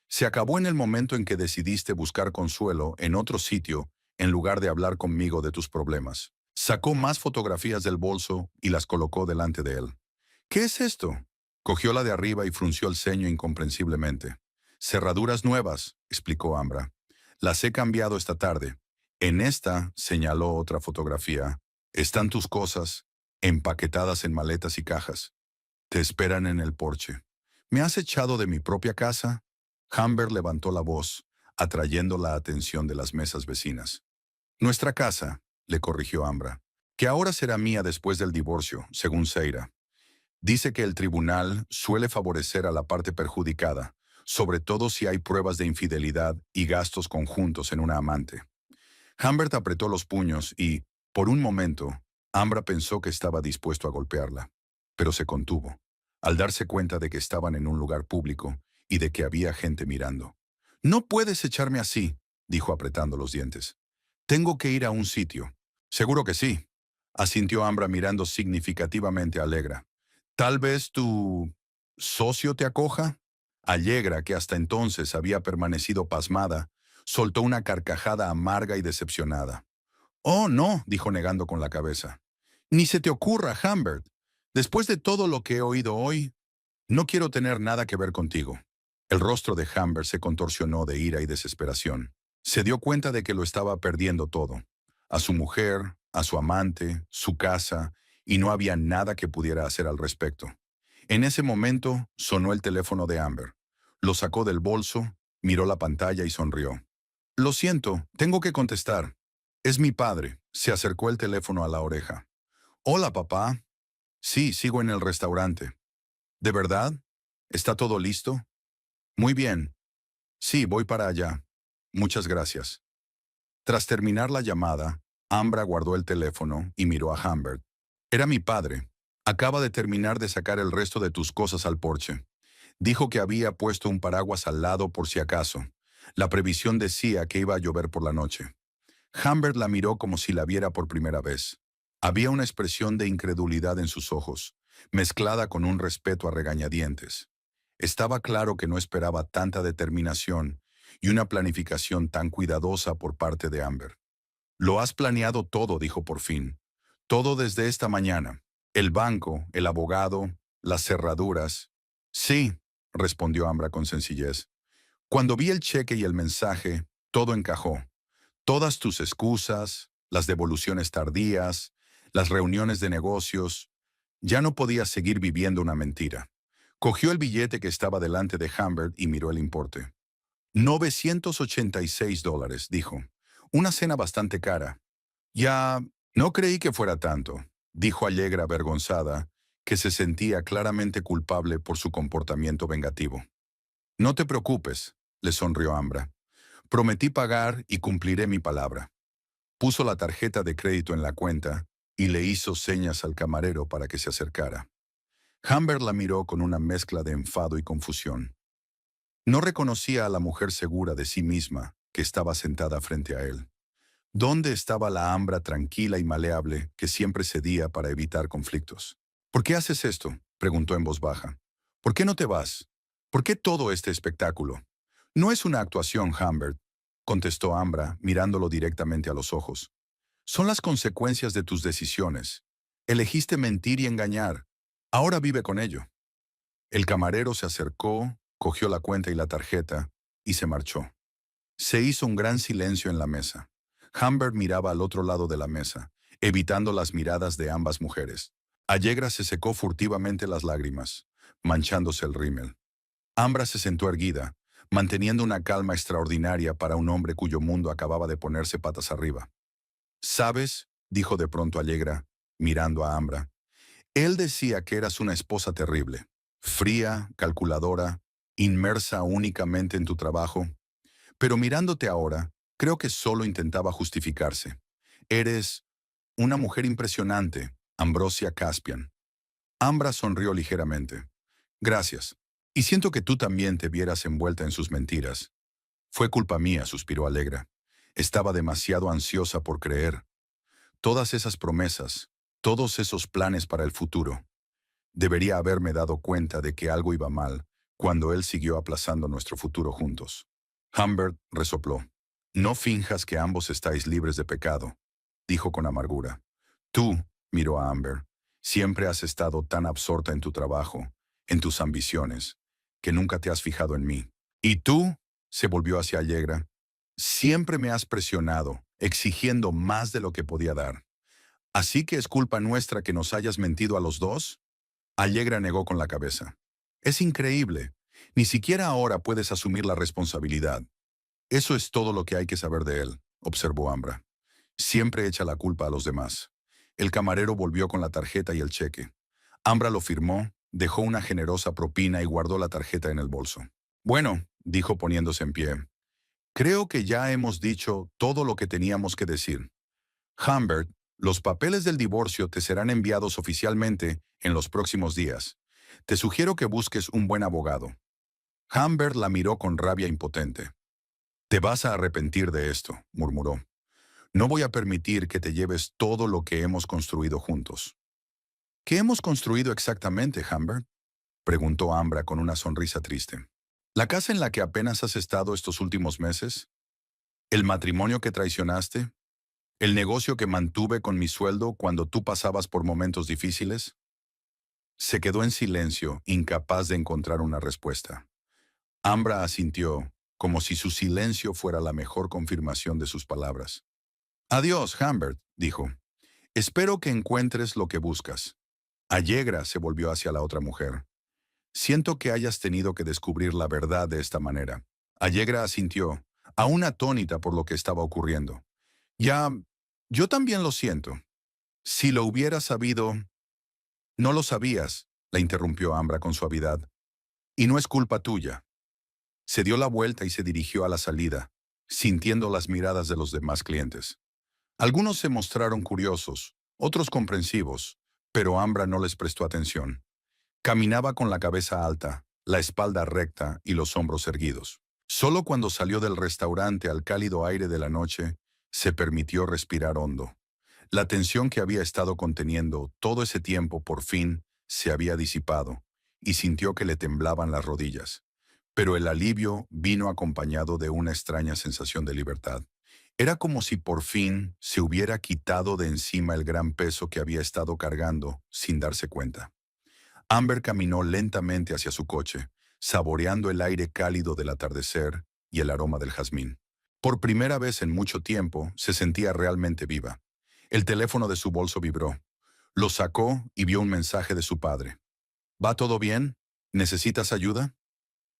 Se acabó en el momento en que decidiste buscar consuelo en otro sitio en lugar de hablar conmigo de tus problemas. Sacó más fotografías del bolso y las colocó delante de él. ¿Qué es esto? Cogió la de arriba y frunció el ceño incomprensiblemente. Cerraduras nuevas, explicó Ambra. Las he cambiado esta tarde. En esta, señaló otra fotografía, están tus cosas, empaquetadas en maletas y cajas. Te esperan en el porche. ¿Me has echado de mi propia casa? Humbert levantó la voz, atrayendo la atención de las mesas vecinas. Nuestra casa, le corrigió Ambra, que ahora será mía después del divorcio, según Seira. Dice que el tribunal suele favorecer a la parte perjudicada, sobre todo si hay pruebas de infidelidad y gastos conjuntos en una amante. Humbert apretó los puños y, por un momento, Ambra pensó que estaba dispuesto a golpearla, pero se contuvo, al darse cuenta de que estaban en un lugar público y de que había gente mirando. «No puedes echarme así», dijo apretando los dientes. «Tengo que ir a un sitio». «Seguro que sí», asintió Ambra mirando significativamente a Allegra. «Tal vez tu socio te acoja». Allegra, que hasta entonces había permanecido pasmada, soltó una carcajada amarga y decepcionada. «Oh, no», dijo negando con la cabeza. «Ni se te ocurra, Humbert. Después de todo lo que he oído hoy, no quiero tener nada que ver contigo». El rostro de Humbert se contorsionó de ira y desesperación. Se dio cuenta de que lo estaba perdiendo todo. A su mujer, a su amante, su casa, y no había nada que pudiera hacer al respecto. En ese momento sonó el teléfono de Amber. Lo sacó del bolso, miró la pantalla y sonrió. «Lo siento, tengo que contestar. Es mi padre», se acercó el teléfono a la oreja. «Hola, papá». «Sí, sigo en el restaurante». «¿De verdad? ¿Está todo listo?» «Muy bien. Sí, voy para allá. Muchas gracias». Tras terminar la llamada, Ambra guardó el teléfono y miró a Humbert. «Era mi padre. Acaba de terminar de sacar el resto de tus cosas al porche. Dijo que había puesto un paraguas al lado por si acaso. La previsión decía que iba a llover por la noche». Humbert la miró como si la viera por primera vez. Había una expresión de incredulidad en sus ojos, mezclada con un respeto a regañadientes. Estaba claro que no esperaba tanta determinación y una planificación tan cuidadosa por parte de Amber. «Lo has planeado todo», dijo por fin. Todo desde esta mañana. El banco, el abogado, las cerraduras. Sí, respondió Ambra con sencillez. Cuando vi el cheque y el mensaje, todo encajó. Todas tus excusas, las devoluciones tardías, las reuniones de negocios. Ya no podía seguir viviendo una mentira. Cogió el billete que estaba delante de Humbert y miró el importe. $986, dijo. Una cena bastante cara. Ya no creí que fuera tanto, dijo Allegra avergonzada, que se sentía claramente culpable por su comportamiento vengativo. No te preocupes, le sonrió Ambra. Prometí pagar y cumpliré mi palabra. Puso la tarjeta de crédito en la cuenta y le hizo señas al camarero para que se acercara. Humbert la miró con una mezcla de enfado y confusión. No reconocía a la mujer segura de sí misma que estaba sentada frente a él. ¿Dónde estaba la Ambra tranquila y maleable que siempre cedía para evitar conflictos? ¿Por qué haces esto?, preguntó en voz baja. ¿Por qué no te vas? ¿Por qué todo este espectáculo? No es una actuación, Humbert, contestó Ambra, mirándolo directamente a los ojos. Son las consecuencias de tus decisiones. Elegiste mentir y engañar. Ahora vive con ello. El camarero se acercó, cogió la cuenta y la tarjeta y se marchó. Se hizo un gran silencio en la mesa. Humbert miraba al otro lado de la mesa, evitando las miradas de ambas mujeres. Allegra se secó furtivamente las lágrimas, manchándose el rímel. Ambra se sentó erguida, manteniendo una calma extraordinaria para un hombre cuyo mundo acababa de ponerse patas arriba. «¿Sabes?», dijo de pronto Allegra, mirando a Ambra. «Él decía que eras una esposa terrible, fría, calculadora, inmersa únicamente en tu trabajo. Pero mirándote ahora, creo que solo intentaba justificarse. Eres una mujer impresionante, Ambrosia Caspian». Ambra sonrió ligeramente. «Gracias. Y siento que tú también te vieras envuelta en sus mentiras». «Fue culpa mía», suspiró Allegra. «Estaba demasiado ansiosa por creer. Todas esas promesas, todos esos planes para el futuro. Debería haberme dado cuenta de que algo iba mal cuando él siguió aplazando nuestro futuro juntos». Humbert resopló. «No finjas que ambos estáis libres de pecado», dijo con amargura. «Tú», miró a Amber, «siempre has estado tan absorta en tu trabajo, en tus ambiciones, que nunca te has fijado en mí. Y tú», se volvió hacia Allegra, «siempre me has presionado, exigiendo más de lo que podía dar. ¿Así que es culpa nuestra que nos hayas mentido a los dos?». Allegra negó con la cabeza. «Es increíble. Ni siquiera ahora puedes asumir la responsabilidad». «Eso es todo lo que hay que saber de él», observó Ambra. «Siempre echa la culpa a los demás». El camarero volvió con la tarjeta y el cheque. Ambra lo firmó, dejó una generosa propina y guardó la tarjeta en el bolso. «Bueno», dijo poniéndose en pie, «creo que ya hemos dicho todo lo que teníamos que decir. Humbert, los papeles del divorcio te serán enviados oficialmente en los próximos días. Te sugiero que busques un buen abogado». Humbert la miró con rabia impotente. «Te vas a arrepentir de esto», murmuró. «No voy a permitir que te lleves todo lo que hemos construido juntos». «¿Qué hemos construido exactamente, Humbert?», preguntó Ambra con una sonrisa triste. «¿La casa en la que apenas has estado estos últimos meses? ¿El matrimonio que traicionaste? ¿El negocio que mantuve con mi sueldo cuando tú pasabas por momentos difíciles?». Se quedó en silencio, incapaz de encontrar una respuesta. Ambra asintió, como si su silencio fuera la mejor confirmación de sus palabras. «Adiós, Humbert», dijo. «Espero que encuentres lo que buscas». Allegra se volvió hacia la otra mujer. «Siento que hayas tenido que descubrir la verdad de esta manera». Allegra asintió, aún atónita por lo que estaba ocurriendo. «Ya, yo también lo siento. Si lo hubieras sabido...». «No lo sabías», la interrumpió Ambra con suavidad. «Y no es culpa tuya». Se dio la vuelta y se dirigió a la salida, sintiendo las miradas de los demás clientes. Algunos se mostraron curiosos, otros comprensivos, pero Ambra no les prestó atención. Caminaba con la cabeza alta, la espalda recta y los hombros erguidos. Solo cuando salió del restaurante al cálido aire de la noche, se permitió respirar hondo. La tensión que había estado conteniendo todo ese tiempo por fin se había disipado y sintió que le temblaban las rodillas. Pero el alivio vino acompañado de una extraña sensación de libertad. Era como si por fin se hubiera quitado de encima el gran peso que había estado cargando sin darse cuenta. Amber caminó lentamente hacia su coche, saboreando el aire cálido del atardecer y el aroma del jazmín. Por primera vez en mucho tiempo se sentía realmente viva. El teléfono de su bolso vibró. Lo sacó y vio un mensaje de su padre. ¿Va todo bien? ¿Necesitas ayuda?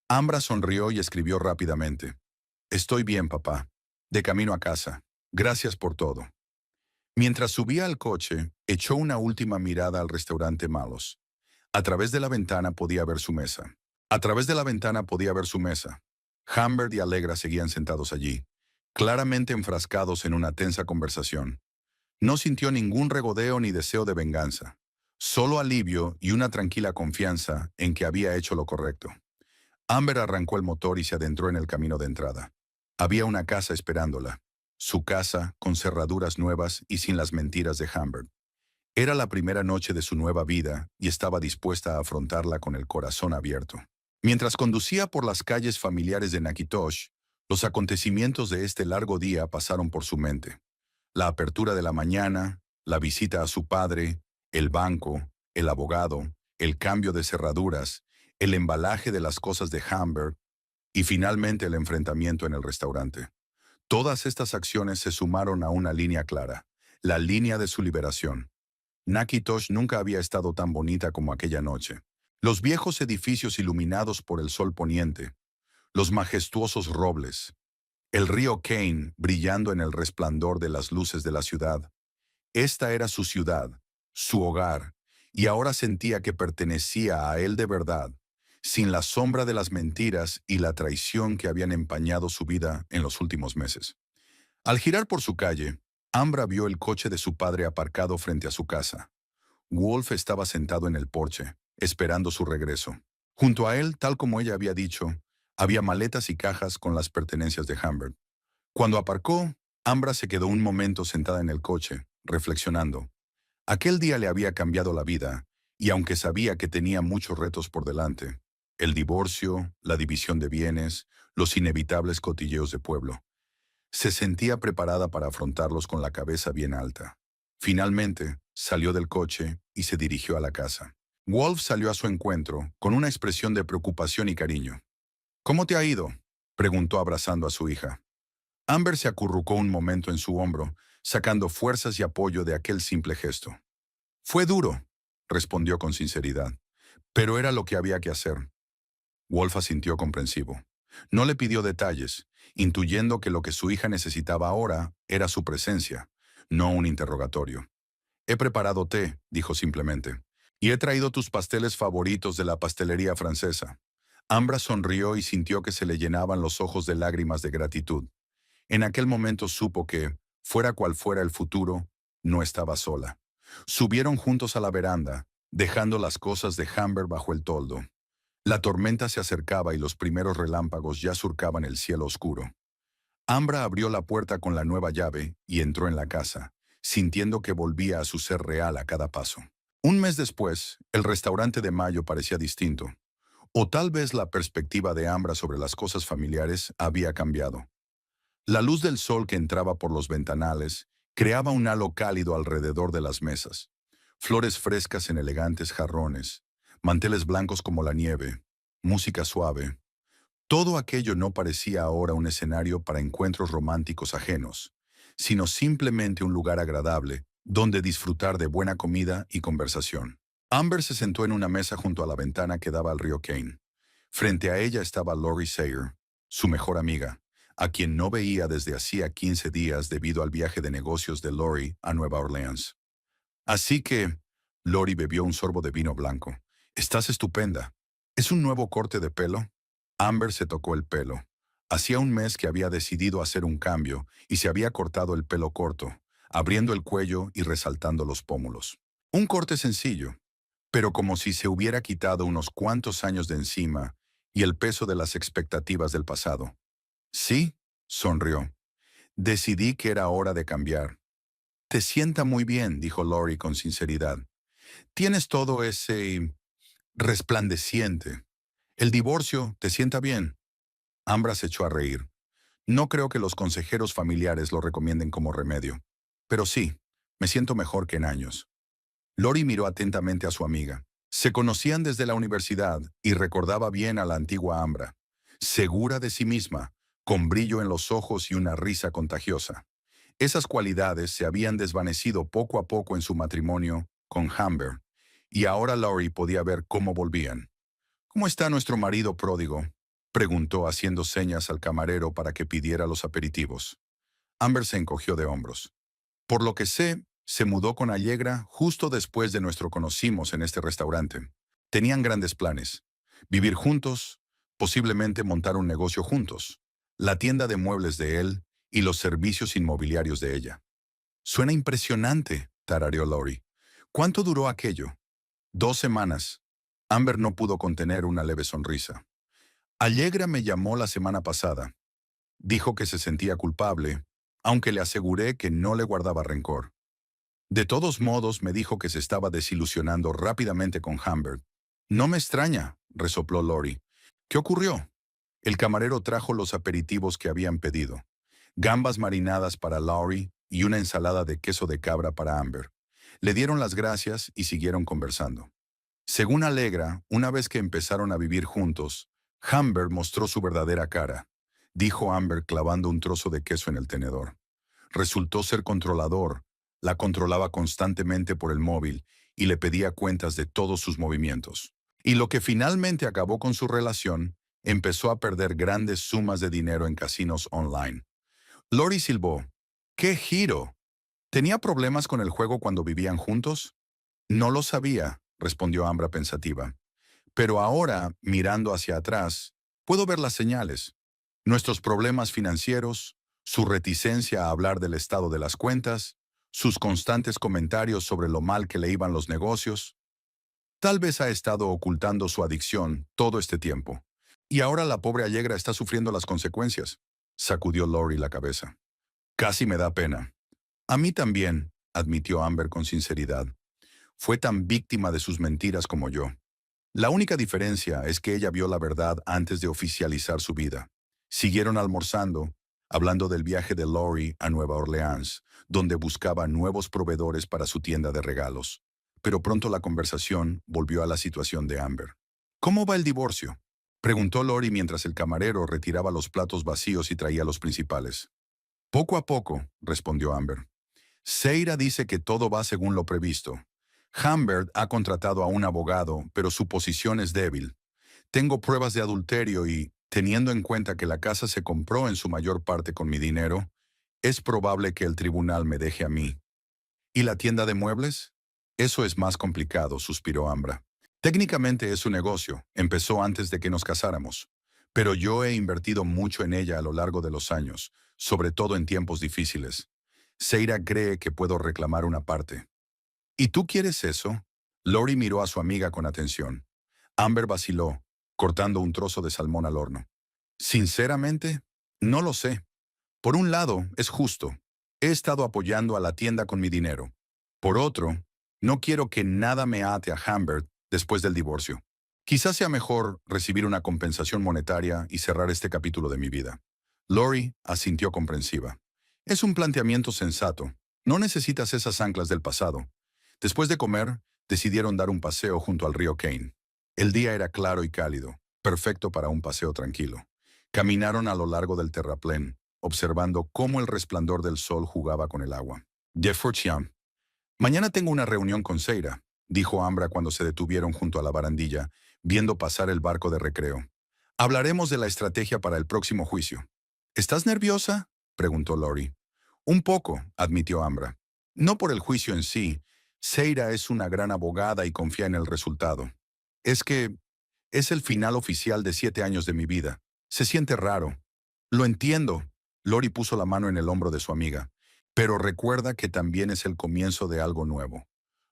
Ambra sonrió y escribió rápidamente. Estoy bien, papá. De camino a casa. Gracias por todo. Mientras subía al coche, echó una última mirada al restaurante Malos. A través de la ventana podía ver su mesa. A través de la ventana podía ver su mesa. Humbert y Allegra seguían sentados allí, claramente enfrascados en una tensa conversación. No sintió ningún regodeo ni deseo de venganza, solo alivio y una tranquila confianza en que había hecho lo correcto. Amber arrancó el motor y se adentró en el camino de entrada. Había una casa esperándola. Su casa, con cerraduras nuevas y sin las mentiras de Humbert. Era la primera noche de su nueva vida y estaba dispuesta a afrontarla con el corazón abierto. Mientras conducía por las calles familiares de Nakitosh, los acontecimientos de este largo día pasaron por su mente. La apertura de la mañana, la visita a su padre, el banco, el abogado, el cambio de cerraduras, el embalaje de las cosas de Humbert y finalmente el enfrentamiento en el restaurante. Todas estas acciones se sumaron a una línea clara, la línea de su liberación. Nakitosh nunca había estado tan bonita como aquella noche. Los viejos edificios iluminados por el sol poniente, los majestuosos robles, el río Kane brillando en el resplandor de las luces de la ciudad. Esta era su ciudad, su hogar, y ahora sentía que pertenecía a él de verdad, sin la sombra de las mentiras y la traición que habían empañado su vida en los últimos meses. Al girar por su calle, Ambra vio el coche de su padre aparcado frente a su casa. Wolf estaba sentado en el porche, esperando su regreso. Junto a él, tal como ella había dicho, había maletas y cajas con las pertenencias de Humbert. Cuando aparcó, Ambra se quedó un momento sentada en el coche, reflexionando. Aquel día le había cambiado la vida, y aunque sabía que tenía muchos retos por delante, el divorcio, la división de bienes, los inevitables cotilleos de pueblo, se sentía preparada para afrontarlos con la cabeza bien alta. Finalmente, salió del coche y se dirigió a la casa. Wolf salió a su encuentro con una expresión de preocupación y cariño. ¿Cómo te ha ido?, preguntó abrazando a su hija. Amber se acurrucó un momento en su hombro, sacando fuerzas y apoyo de aquel simple gesto. Fue duro, respondió con sinceridad, pero era lo que había que hacer. Wolf asintió comprensivo. No le pidió detalles, intuyendo que lo que su hija necesitaba ahora era su presencia, no un interrogatorio. He preparado té, dijo simplemente, y he traído tus pasteles favoritos de la pastelería francesa. Ambra sonrió y sintió que se le llenaban los ojos de lágrimas de gratitud. En aquel momento supo que, fuera cual fuera el futuro, no estaba sola. Subieron juntos a la veranda, dejando las cosas de Humbert bajo el toldo. La tormenta se acercaba y los primeros relámpagos ya surcaban el cielo oscuro. Ambra abrió la puerta con la nueva llave y entró en la casa, sintiendo que volvía a su ser real a cada paso. Un mes después, el restaurante de Mayo parecía distinto. O tal vez la perspectiva de Ambra sobre las cosas familiares había cambiado. La luz del sol que entraba por los ventanales creaba un halo cálido alrededor de las mesas. Flores frescas en elegantes jarrones, manteles blancos como la nieve, música suave. Todo aquello no parecía ahora un escenario para encuentros románticos ajenos, sino simplemente un lugar agradable donde disfrutar de buena comida y conversación. Amber se sentó en una mesa junto a la ventana que daba al río Kane. Frente a ella estaba Lori Sayer, su mejor amiga, a quien no veía desde hacía 15 días debido al viaje de negocios de Lori a Nueva Orleans. Así que, Lori bebió un sorbo de vino blanco. Estás estupenda. ¿Es un nuevo corte de pelo? Amber se tocó el pelo. Hacía un mes que había decidido hacer un cambio y se había cortado el pelo corto, abriendo el cuello y resaltando los pómulos. Un corte sencillo, pero como si se hubiera quitado unos cuantos años de encima y el peso de las expectativas del pasado. Sí, sonrió. Decidí que era hora de cambiar. Te sienta muy bien, dijo Lori con sinceridad. Tienes todo ese resplandeciente. El divorcio te sienta bien. Ambra se echó a reír. No creo que los consejeros familiares lo recomienden como remedio. Pero sí, me siento mejor que en años. Lori miró atentamente a su amiga. Se conocían desde la universidad y recordaba bien a la antigua Ambra, segura de sí misma, con brillo en los ojos y una risa contagiosa. Esas cualidades se habían desvanecido poco a poco en su matrimonio con Amber, y ahora Lori podía ver cómo volvían. ¿Cómo está nuestro marido pródigo?, preguntó haciendo señas al camarero para que pidiera los aperitivos. Amber se encogió de hombros. Por lo que sé, se mudó con Allegra justo después de nuestro conocimos en este restaurante. Tenían grandes planes. Vivir juntos, posiblemente montar un negocio juntos. La tienda de muebles de él y los servicios inmobiliarios de ella. Suena impresionante, tarareó Lori. ¿Cuánto duró aquello? 2 semanas. Amber no pudo contener una leve sonrisa. Allegra me llamó la semana pasada. Dijo que se sentía culpable, aunque le aseguré que no le guardaba rencor. De todos modos, me dijo que se estaba desilusionando rápidamente con Humbert. No me extraña, resopló Lori. ¿Qué ocurrió? El camarero trajo los aperitivos que habían pedido. Gambas marinadas para Lori y una ensalada de queso de cabra para Amber. Le dieron las gracias y siguieron conversando. Según Allegra, una vez que empezaron a vivir juntos, Humbert mostró su verdadera cara, dijo Amber clavando un trozo de queso en el tenedor. Resultó ser controlador, la controlaba constantemente por el móvil y le pedía cuentas de todos sus movimientos. Y lo que finalmente acabó con su relación, empezó a perder grandes sumas de dinero en casinos online. Lori silbó. ¡Qué giro! ¿Tenía problemas con el juego cuando vivían juntos? No lo sabía, respondió Ambra pensativa. Pero ahora, mirando hacia atrás, puedo ver las señales. Nuestros problemas financieros, su reticencia a hablar del estado de las cuentas, sus constantes comentarios sobre lo mal que le iban los negocios. Tal vez ha estado ocultando su adicción todo este tiempo. Y ahora la pobre Allegra está sufriendo las consecuencias. Sacudió Lori la cabeza. Casi me da pena. A mí también, admitió Amber con sinceridad. Fue tan víctima de sus mentiras como yo. La única diferencia es que ella vio la verdad antes de oficializar su vida. Siguieron almorzando, hablando del viaje de Lori a Nueva Orleans, donde buscaba nuevos proveedores para su tienda de regalos. Pero pronto la conversación volvió a la situación de Amber. ¿Cómo va el divorcio?, preguntó Lori mientras el camarero retiraba los platos vacíos y traía los principales. Poco a poco, respondió Amber. Seira dice que todo va según lo previsto. Humbert ha contratado a un abogado, pero su posición es débil. Tengo pruebas de adulterio y, teniendo en cuenta que la casa se compró en su mayor parte con mi dinero, es probable que el tribunal me deje a mí. ¿Y la tienda de muebles? Eso es más complicado, suspiró Ambra. Técnicamente es su negocio, empezó antes de que nos casáramos. Pero yo he invertido mucho en ella a lo largo de los años, sobre todo en tiempos difíciles. Seira cree que puedo reclamar una parte. ¿Y tú quieres eso? Lori miró a su amiga con atención. Amber vaciló, cortando un trozo de salmón al horno. Sinceramente, no lo sé. Por un lado, es justo. He estado apoyando a la tienda con mi dinero. Por otro, no quiero que nada me ate a Humbert después del divorcio. Quizás sea mejor recibir una compensación monetaria y cerrar este capítulo de mi vida. Lori asintió comprensiva. Es un planteamiento sensato. No necesitas esas anclas del pasado. Después de comer, decidieron dar un paseo junto al río Kane. El día era claro y cálido, perfecto para un paseo tranquilo. Caminaron a lo largo del terraplén, observando cómo el resplandor del sol jugaba con el agua. Jefferson. Mañana tengo una reunión con Seira, dijo Ambra cuando se detuvieron junto a la barandilla, viendo pasar el barco de recreo. Hablaremos de la estrategia para el próximo juicio. ¿Estás nerviosa?, preguntó Lori. Un poco, admitió Ambra. No por el juicio en sí. Seira es una gran abogada y confía en el resultado. Es que es el final oficial de 7 años de mi vida. Se siente raro. Lo entiendo. Lori puso la mano en el hombro de su amiga. Pero recuerda que también es el comienzo de algo nuevo.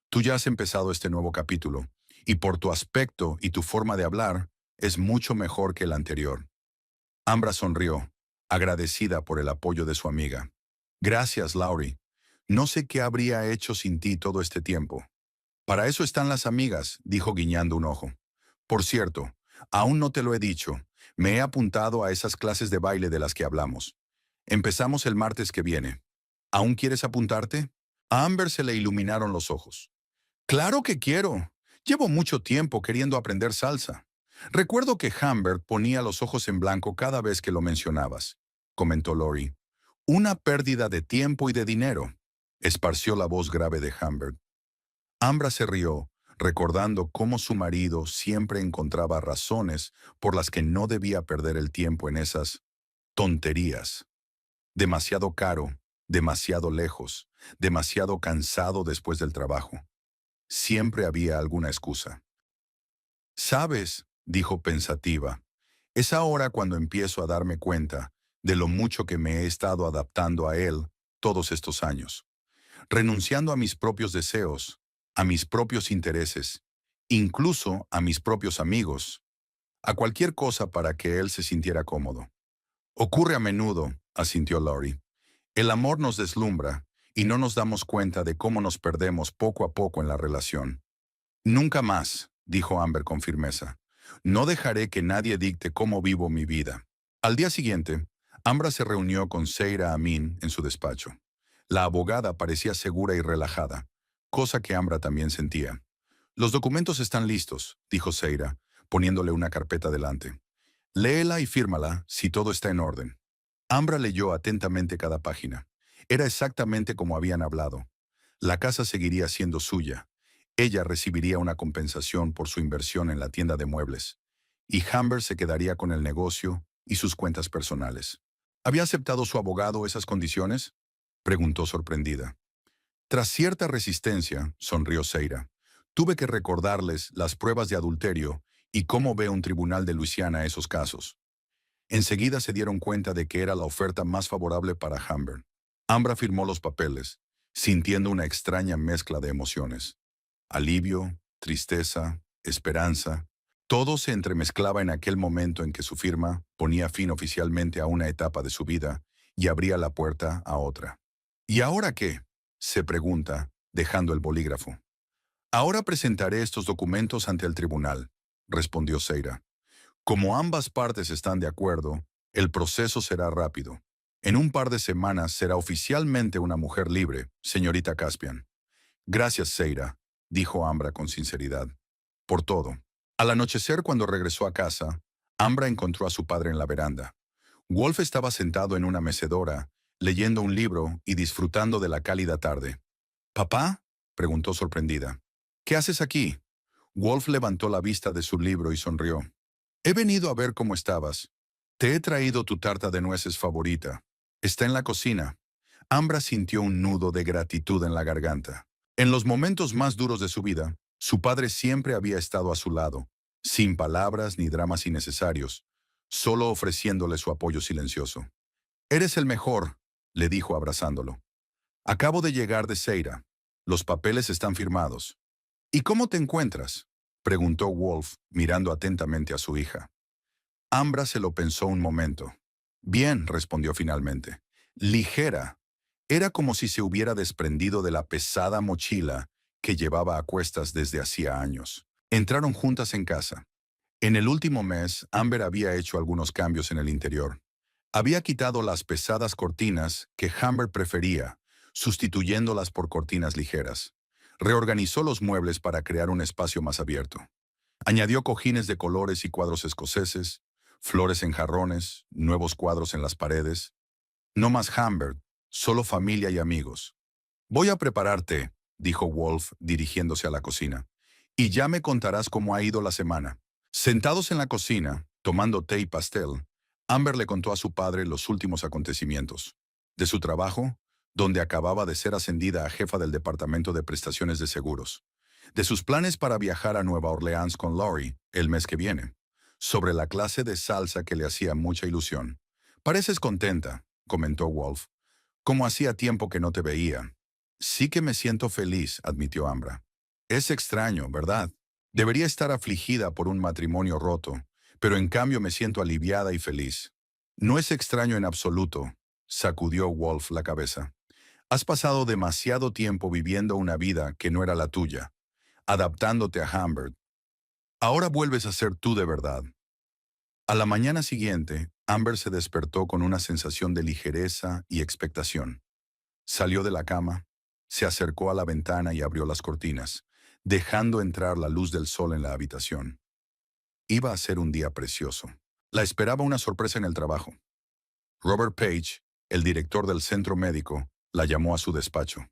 Tú ya has empezado este nuevo capítulo, y por tu aspecto y tu forma de hablar, es mucho mejor que el anterior. Ambra sonrió, agradecida por el apoyo de su amiga. Gracias, Laurie. No sé qué habría hecho sin ti todo este tiempo. Para eso están las amigas, dijo guiñando un ojo. Por cierto, aún no te lo he dicho, me he apuntado a esas clases de baile de las que hablamos. Empezamos el martes que viene. ¿Aún quieres apuntarte? A Amber se le iluminaron los ojos. Claro que quiero. Llevo mucho tiempo queriendo aprender salsa. Recuerdo que Humbert ponía los ojos en blanco cada vez que lo mencionabas, comentó Lori. Una pérdida de tiempo y de dinero, esparció la voz grave de Humbert. Ambra se rió, recordando cómo su marido siempre encontraba razones por las que no debía perder el tiempo en esas tonterías. Demasiado caro, demasiado lejos, demasiado cansado después del trabajo. Siempre había alguna excusa. «Sabes», dijo pensativa, «es ahora cuando empiezo a darme cuenta de lo mucho que me he estado adaptando a él todos estos años, renunciando a mis propios deseos, a mis propios intereses, incluso a mis propios amigos, a cualquier cosa para que él se sintiera cómodo». «Ocurre a menudo», asintió Laurie. «El amor nos deslumbra y no nos damos cuenta de cómo nos perdemos poco a poco en la relación». «Nunca más», dijo Amber con firmeza. «No dejaré que nadie dicte cómo vivo mi vida». Al día siguiente, Ambra se reunió con Seira Amin en su despacho. La abogada parecía segura y relajada, cosa que Ambra también sentía. «Los documentos están listos», dijo Seira, poniéndole una carpeta delante. «Léela y fírmala si todo está en orden». Ambra leyó atentamente cada página. Era exactamente como habían hablado. La casa seguiría siendo suya. Ella recibiría una compensación por su inversión en la tienda de muebles, y Humbert se quedaría con el negocio y sus cuentas personales. ¿Había aceptado su abogado esas condiciones?, preguntó sorprendida. Tras cierta resistencia, sonrió Seira, tuve que recordarles las pruebas de adulterio y cómo ve un tribunal de Luisiana esos casos. Enseguida se dieron cuenta de que era la oferta más favorable para Humbert. Ambra firmó los papeles, sintiendo una extraña mezcla de emociones. Alivio, tristeza, esperanza, todo se entremezclaba en aquel momento en que su firma ponía fin oficialmente a una etapa de su vida y abría la puerta a otra. ¿Y ahora qué?, se pregunta, dejando el bolígrafo. «Ahora presentaré estos documentos ante el tribunal», respondió Seira. «Como ambas partes están de acuerdo, el proceso será rápido. En un par de semanas será oficialmente una mujer libre, señorita Caspian». «Gracias, Seira», dijo Ambra con sinceridad, «por todo». Al anochecer, cuando regresó a casa, Ambra encontró a su padre en la veranda. Wolf estaba sentado en una mecedora, leyendo un libro y disfrutando de la cálida tarde. «¿Papá?», preguntó sorprendida. «¿Qué haces aquí?». Wolf levantó la vista de su libro y sonrió. «He venido a ver cómo estabas. Te he traído tu tarta de nueces favorita. Está en la cocina». Ambra sintió un nudo de gratitud en la garganta. En los momentos más duros de su vida, su padre siempre había estado a su lado, sin palabras ni dramas innecesarios, solo ofreciéndole su apoyo silencioso. «Eres el mejor», le dijo abrazándolo. «Acabo de llegar de Seira. Los papeles están firmados». «¿Y cómo te encuentras?», preguntó Wolf, mirando atentamente a su hija. Ambra se lo pensó un momento. «Bien», respondió finalmente. «Ligera». Era como si se hubiera desprendido de la pesada mochila que llevaba a cuestas desde hacía años. Entraron juntas en casa. En el último mes, Amber había hecho algunos cambios en el interior. Había quitado las pesadas cortinas que Humbert prefería, sustituyéndolas por cortinas ligeras. Reorganizó los muebles para crear un espacio más abierto. Añadió cojines de colores y cuadros escoceses, flores en jarrones, nuevos cuadros en las paredes. No más Humbert, solo familia y amigos. «Voy a preparar té», dijo Wolf, dirigiéndose a la cocina. «Y ya me contarás cómo ha ido la semana». Sentados en la cocina, tomando té y pastel, Amber le contó a su padre los últimos acontecimientos. De su trabajo, donde acababa de ser ascendida a jefa del Departamento de Prestaciones de Seguros. De sus planes para viajar a Nueva Orleans con Laurie el mes que viene. Sobre la clase de salsa que le hacía mucha ilusión. «Pareces contenta», comentó Wolf. «Como hacía tiempo que no te veía». «Sí que me siento feliz», admitió Ambra. «Es extraño, ¿verdad? Debería estar afligida por un matrimonio roto, pero en cambio me siento aliviada y feliz». «No es extraño en absoluto», sacudió Wolf la cabeza. «Has pasado demasiado tiempo viviendo una vida que no era la tuya, adaptándote a Humbert. Ahora vuelves a ser tú de verdad». A la mañana siguiente, Amber se despertó con una sensación de ligereza y expectación. Salió de la cama, se acercó a la ventana y abrió las cortinas, dejando entrar la luz del sol en la habitación. Iba a ser un día precioso. La esperaba una sorpresa en el trabajo. Robert Page, el director del centro médico, la llamó a su despacho.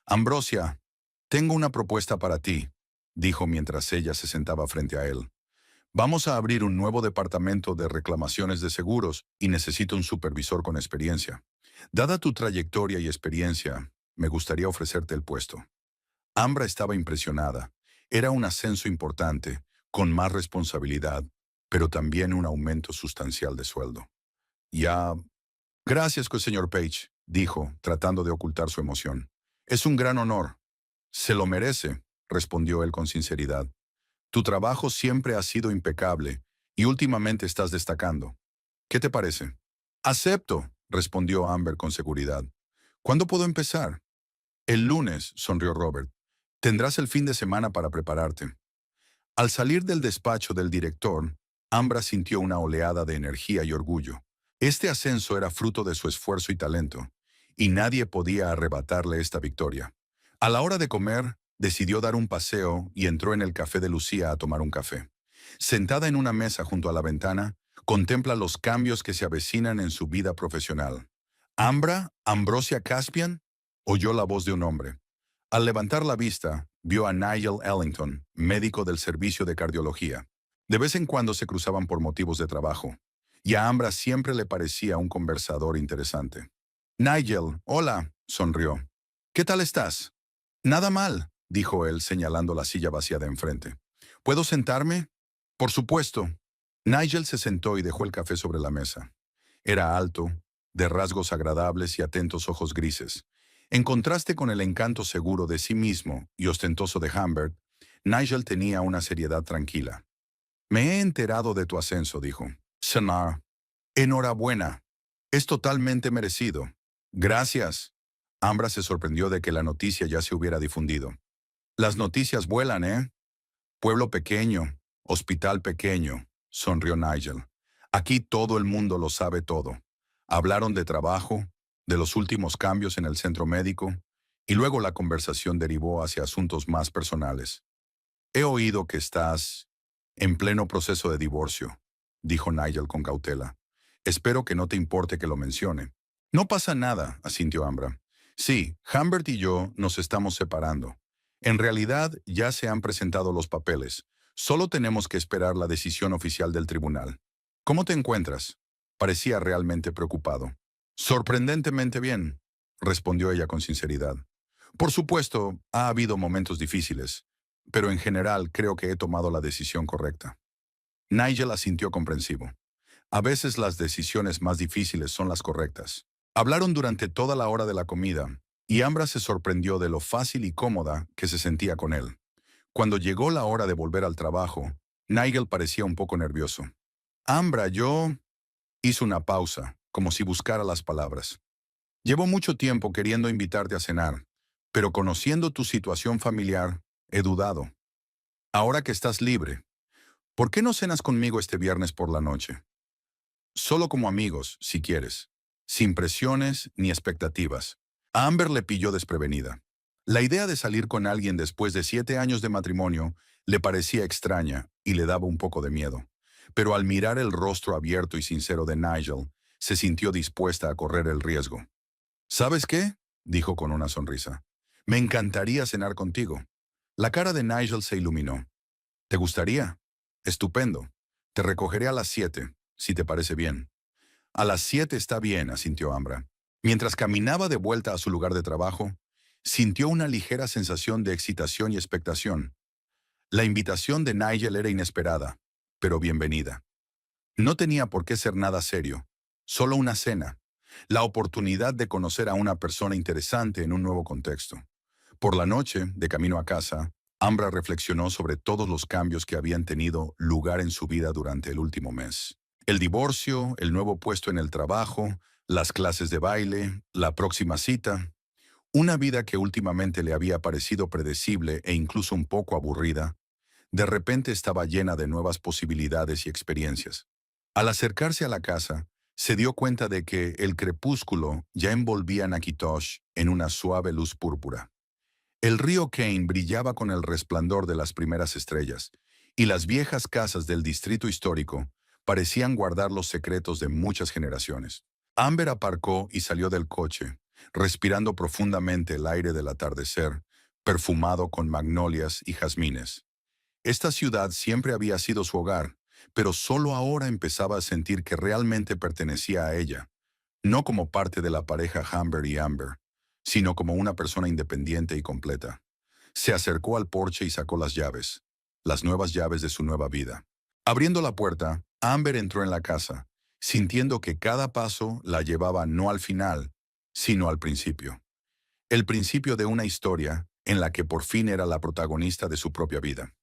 Ambrosia, tengo una propuesta para ti, dijo mientras ella se sentaba frente a él. Vamos a abrir un nuevo departamento de reclamaciones de seguros y necesito un supervisor con experiencia. Dada tu trayectoria y experiencia, me gustaría ofrecerte el puesto. Ambra estaba impresionada. Era un ascenso importante, con más responsabilidad, pero también un aumento sustancial de sueldo. Ya. Gracias, señor Page, dijo, tratando de ocultar su emoción. Es un gran honor. Se lo merece, respondió él con sinceridad. Tu trabajo siempre ha sido impecable y últimamente estás destacando. ¿Qué te parece? Acepto, respondió Amber con seguridad. ¿Cuándo puedo empezar? El lunes, sonrió Robert. Tendrás el fin de semana para prepararte. Al salir del despacho del director, Ambra sintió una oleada de energía y orgullo. Este ascenso era fruto de su esfuerzo y talento, y nadie podía arrebatarle esta victoria. A la hora de comer, decidió dar un paseo y entró en el café de Lucía a tomar un café. Sentada en una mesa junto a la ventana, contempla los cambios que se avecinan en su vida profesional. Ambrosia Caspian, oyó la voz de un hombre. Al levantar la vista, vio a Nigel Ellington, médico del servicio de cardiología. De vez en cuando se cruzaban por motivos de trabajo, y a Ambra siempre le parecía un conversador interesante. Nigel, hola, sonrió. ¿Qué tal estás? Nada mal, dijo él señalando la silla vacía de enfrente. ¿Puedo sentarme? Por supuesto. Nigel se sentó y dejó el café sobre la mesa. Era alto, de rasgos agradables y atentos ojos grises. En contraste con el encanto seguro de sí mismo y ostentoso de Humbert, Nigel tenía una seriedad tranquila. Me he enterado de tu ascenso, dijo. Sanar. Enhorabuena. Es totalmente merecido. Gracias. Ambra se sorprendió de que la noticia ya se hubiera difundido. Las noticias vuelan, ¿eh? Pueblo pequeño, hospital pequeño, sonrió Nigel. Aquí todo el mundo lo sabe todo. Hablaron de trabajo, de los últimos cambios en el centro médico, y luego la conversación derivó hacia asuntos más personales. He oído que estás en pleno proceso de divorcio, dijo Nigel con cautela. Espero que no te importe que lo mencione. No pasa nada, asintió Ambra. Sí, Humbert y yo nos estamos separando. En realidad ya se han presentado los papeles. Solo tenemos que esperar la decisión oficial del tribunal. ¿Cómo te encuentras? Parecía realmente preocupado. Sorprendentemente bien, respondió ella con sinceridad. Por supuesto, ha habido momentos difíciles, pero en general creo que he tomado la decisión correcta. Nigel asintió comprensivo. A veces las decisiones más difíciles son las correctas. Hablaron durante toda la hora de la comida, y Ambra se sorprendió de lo fácil y cómoda que se sentía con él. Cuando llegó la hora de volver al trabajo, Nigel parecía un poco nervioso. Ambra, yo... Hizo una pausa, como si buscara las palabras. Llevo mucho tiempo queriendo invitarte a cenar, pero conociendo tu situación familiar, he dudado. Ahora que estás libre, ¿por qué no cenas conmigo este viernes por la noche? Solo como amigos, si quieres, sin presiones ni expectativas. A Amber le pilló desprevenida. La idea de salir con alguien después de 7 años de matrimonio le parecía extraña y le daba un poco de miedo. Pero al mirar el rostro abierto y sincero de Nigel, se sintió dispuesta a correr el riesgo. ¿Sabes qué?, dijo con una sonrisa. Me encantaría cenar contigo. La cara de Nigel se iluminó. ¿Te gustaría? Estupendo. Te recogeré a las 7, si te parece bien. A las 7 está bien, asintió Ambra. Mientras caminaba de vuelta a su lugar de trabajo, sintió una ligera sensación de excitación y expectación. La invitación de Nigel era inesperada, pero bienvenida. No tenía por qué ser nada serio, solo una cena, la oportunidad de conocer a una persona interesante en un nuevo contexto. Por la noche, de camino a casa, Ambra reflexionó sobre todos los cambios que habían tenido lugar en su vida durante el último mes. El divorcio, el nuevo puesto en el trabajo, las clases de baile, la próxima cita. Una vida que últimamente le había parecido predecible e incluso un poco aburrida, de repente estaba llena de nuevas posibilidades y experiencias. Al acercarse a la casa, Se dio cuenta de que el crepúsculo ya envolvía a Nakitosh en una suave luz púrpura. El río Kane brillaba con el resplandor de las primeras estrellas, y las viejas casas del distrito histórico parecían guardar los secretos de muchas generaciones. Amber aparcó y salió del coche, respirando profundamente el aire del atardecer, perfumado con magnolias y jazmines. Esta ciudad siempre había sido su hogar, pero solo ahora empezaba a sentir que realmente pertenecía a ella, no como parte de la pareja Humber y Amber, sino como una persona independiente y completa. Se acercó al porche y sacó las nuevas llaves de su nueva vida. Abriendo la puerta, Amber entró en la casa, sintiendo que cada paso la llevaba no al final, sino al principio. El principio de una historia en la que por fin era la protagonista de su propia vida.